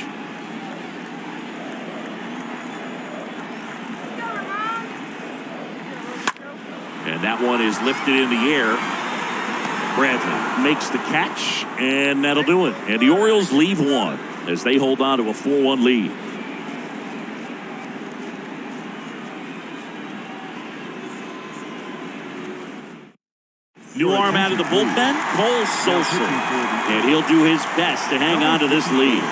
And that one is lifted in the air. Bradley makes the catch, and that'll do it. And the Orioles leave 1 as they hold on to a 4-1 lead. New arm out of the bullpen, Cole Sosa. And he'll do his best to hang on to this lead.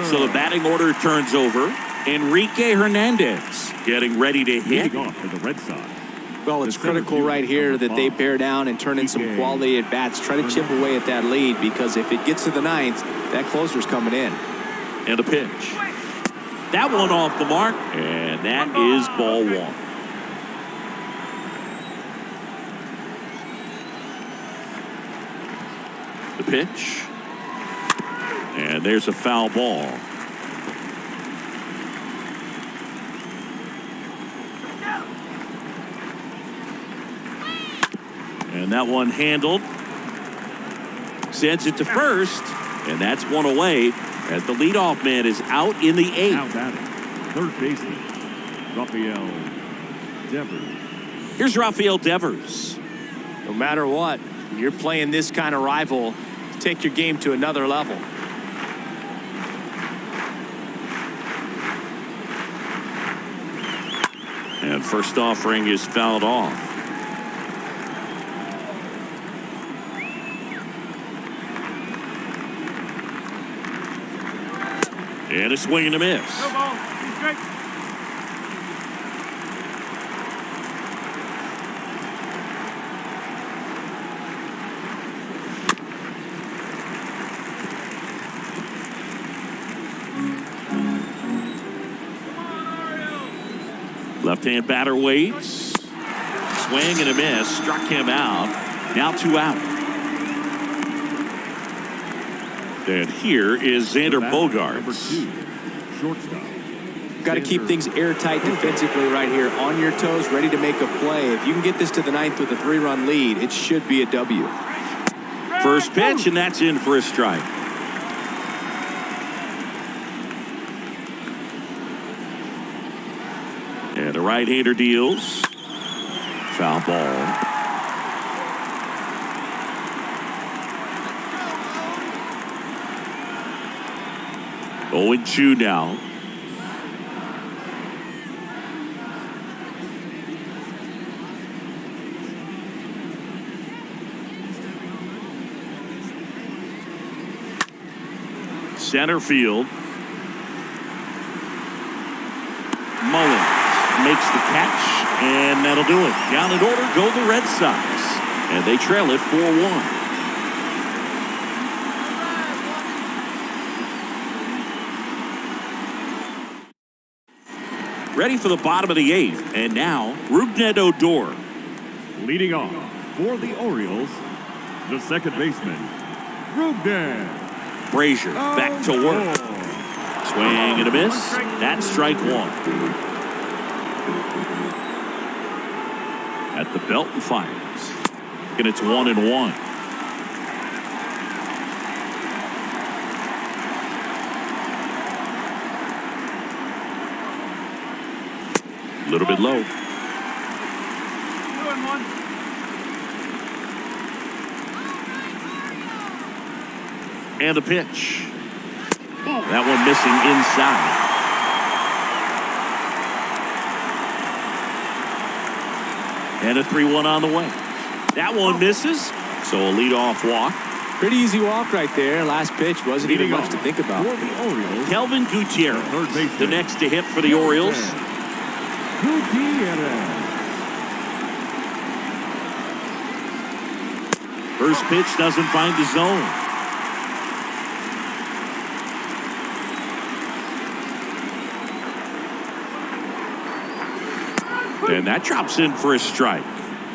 So the batting order turns over. Enrique Hernandez getting ready to hit. Leading off for the Red Sox. Well, it's critical right here that they bear down and turn in some quality at bats. Try to chip away at that lead, because if it gets to the 9th, that closer's coming in. And a pitch. That one off the mark, and that is ball 1. The pitch. And there's a foul ball. And that one handled. Sends it to first. And that's 1 away as the leadoff man is out in the 8th. Now batting, third baseman, Rafael Devers. Here's Rafael Devers. No matter what, you're playing this kind of rival, take your game to another level. And first offering is fouled off. And a swing and a miss. No ball. He's straight. Left-hand batter waits. Swing and a miss. Struck him out. Now 2 out. And here is Xander Bogaerts. Number 2, shortstop. Got to keep things airtight defensively right here. On your toes, ready to make a play. If you can get this to the 9th with a 3-run lead, it should be a W. First pitch, and that's in for a strike. And a right-hander deals. Foul ball. Oh, and 2 now. Center field. Mullins makes the catch, and that'll do it. Down in order go the Red Sox, and they trail it 4-1. Ready for the bottom of the 8th, and now Rougned Odor. Leading off for the Orioles, the second baseman, Rougned. Brazier back to work. Swing and a miss. That's strike 1. At the belt and fires. And it's 1-1. A little bit low. 2-1. And a pitch. That one missing inside. And a 3-1 on the way. That one misses. So a leadoff walk. Pretty easy walk right there. Last pitch wasn't even much to think about. For the Orioles, Kelvin Gutierrez, third baseman. the next to hit for the Orioles. Gutierrez. First pitch doesn't find the zone. And that drops in for a strike.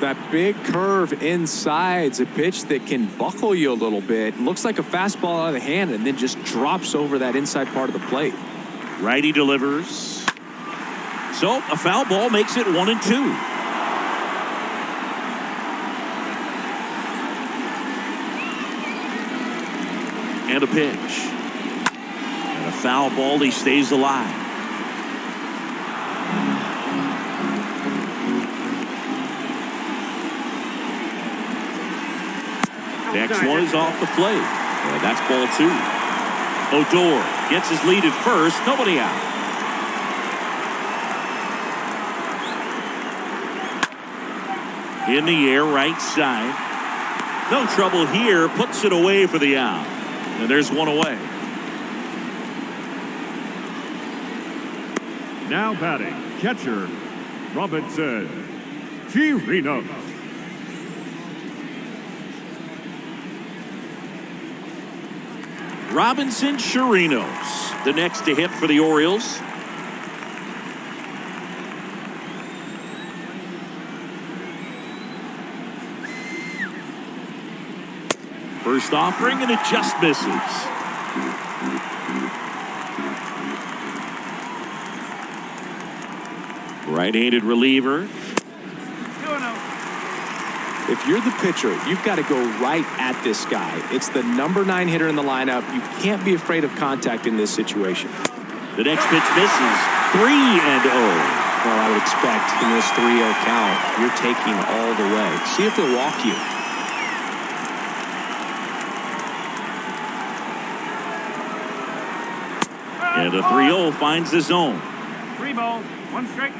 That big curve inside's a pitch that can buckle you a little bit. Looks like a fastball out of the hand and then just drops over that inside part of the plate. Righty delivers. So a foul ball makes it 1-2. And a pitch. And a foul ball. He stays alive. Next one is off the plate. And that's ball 2. Odor gets his lead at first. Nobody out. In the air, right side. No trouble here. Puts it away for the out. And there's one away. Now batting, catcher, Robinson Chirinos. Robinson Chirinos, the next to hit for the Orioles. First offering, and it just misses. Right-handed reliever. If you're the pitcher, you've got to go right at this guy. It's the number 9 hitter in the lineup. You can't be afraid of contact in this situation. The next pitch misses. 3-0. Well, I would expect in this 3-0 count, you're taking all the way. See if they'll walk you. And the 3-0 finds the zone. 3 balls, 1 strike.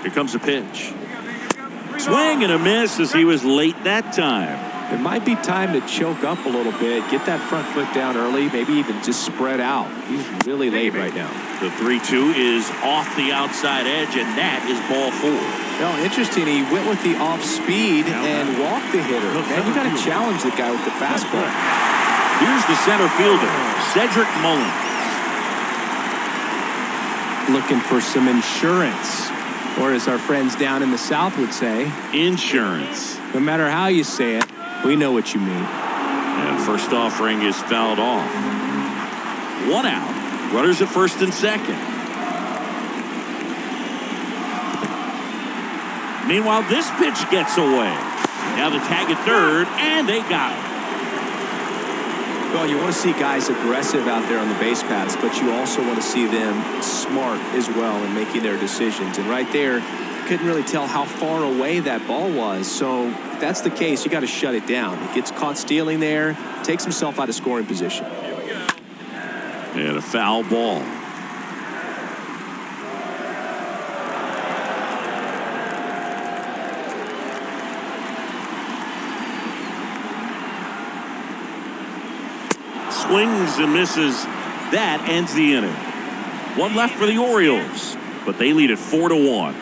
Here comes a pitch. Swing and a miss as he was late that time. It might be time to choke up a little bit, get that front foot down early, maybe even just spread out. He's really late right now. The 3-2 is off the outside edge, and that is ball 4. Well, interesting. He went with the off speed and walked the hitter. Man, you got to challenge the guy with the fastball. Here's the center fielder, Cedric Mullins. Looking for some insurance. Or as our friends down in the South would say, Insurance. no matter how you say it, we know what you mean. And first offering is fouled off. 1 out. Runners at first and second. Meanwhile, this pitch gets away. Now the tag at third, and they got it. Well, you want to see guys aggressive out there on the base paths, but you also want to see them smart as well in making their decisions. And right there, couldn't really tell how far away that ball was. So if that's the case, you got to shut it down. He gets caught stealing there, takes himself out of scoring position. And a foul ball. Swings and misses. That ends the inning. 1 left for the Orioles, but they lead at 4-1.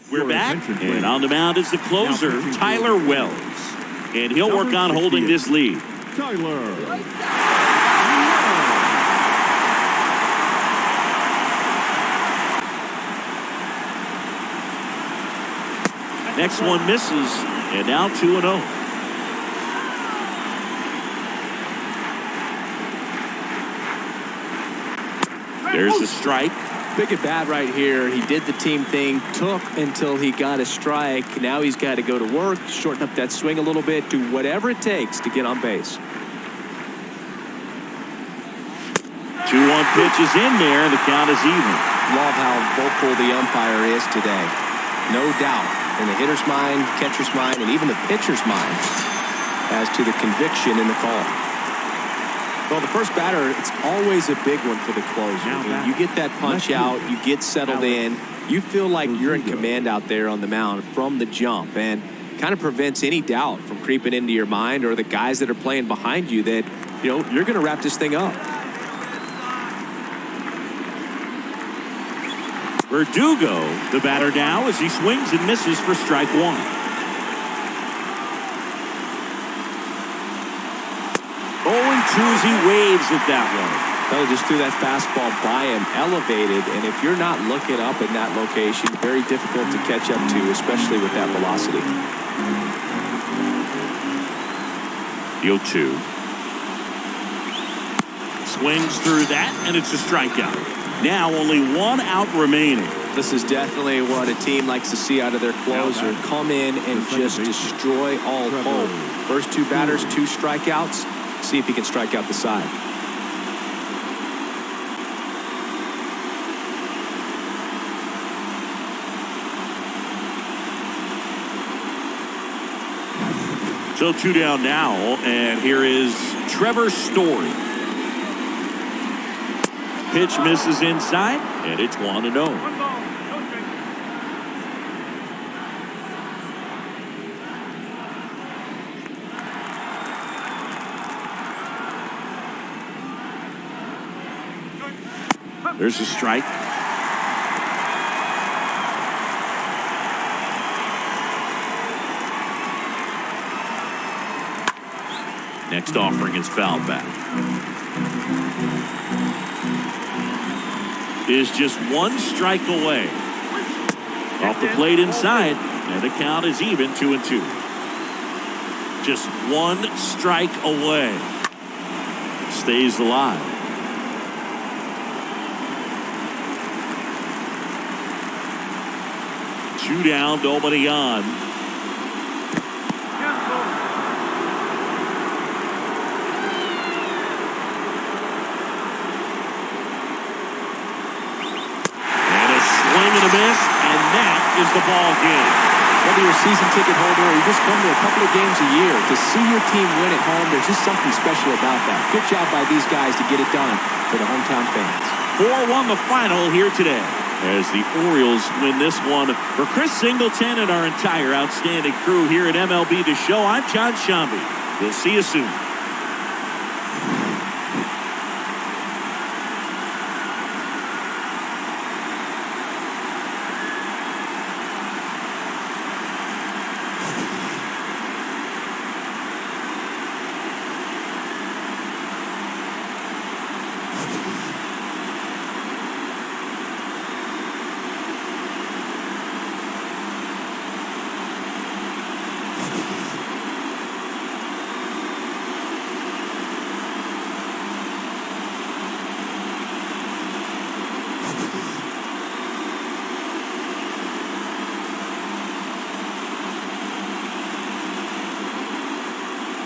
We're back, and on the mound is the closer, Tyler Wells. And he'll work on holding this lead. Tyler. Next one misses, and now 2-0. There's the strike. Big at bat right here. He did the team thing, took until he got a strike. Now he's got to go to work, shorten up that swing a little bit, do whatever it takes to get on base. 2-1 pitch is in there, and the count is even. Love how vocal the umpire is today. No doubt in the hitter's mind, catcher's mind, and even the pitcher's mind as to the conviction in the call. Well, the first batter, it's always a big one for the closer. Now I mean, back. you get that punch out, you get settled in, you feel like you're in command out there on the mound from the jump, and kind of prevents any doubt from creeping into your mind or the guys that are playing behind you that, you know, you're going to wrap this thing up. Verdugo, the batter now, as he swings and misses for strike one. Oh, 2 as he waves at that one. Well, just threw that fastball by him, elevated, and if you're not looking up in that location, very difficult to catch up to, especially with that velocity. The 0-2. Swings through that, and it's a strikeout. Now only 1 out remaining. This is definitely what a team likes to see out of their closer. Come in and just destroy all hope. First 2 batters, 2 strikeouts. See if he can strike out the side. So 2 down now, and here is Trevor Story. Pitch misses inside, and it's 1-0. 1 ball, no strike. There's a strike. Next offering is foul back. Is just 1 strike away. Off the plate inside, and the count is even 2-2. Just 1 strike away. Stays alive. Two down, nobody on. And a miss, and that is the ball game. Whether you're a season ticket holder or you just come to a couple of games a year, to see your team win at home, there's just something special about that. Good job by these guys to get it done for the hometown fans. 4-1 the final here today, as the Orioles win this one. For Chris Singleton and our entire outstanding crew here at MLB The Show, I'm John Shambi. We'll see you soon.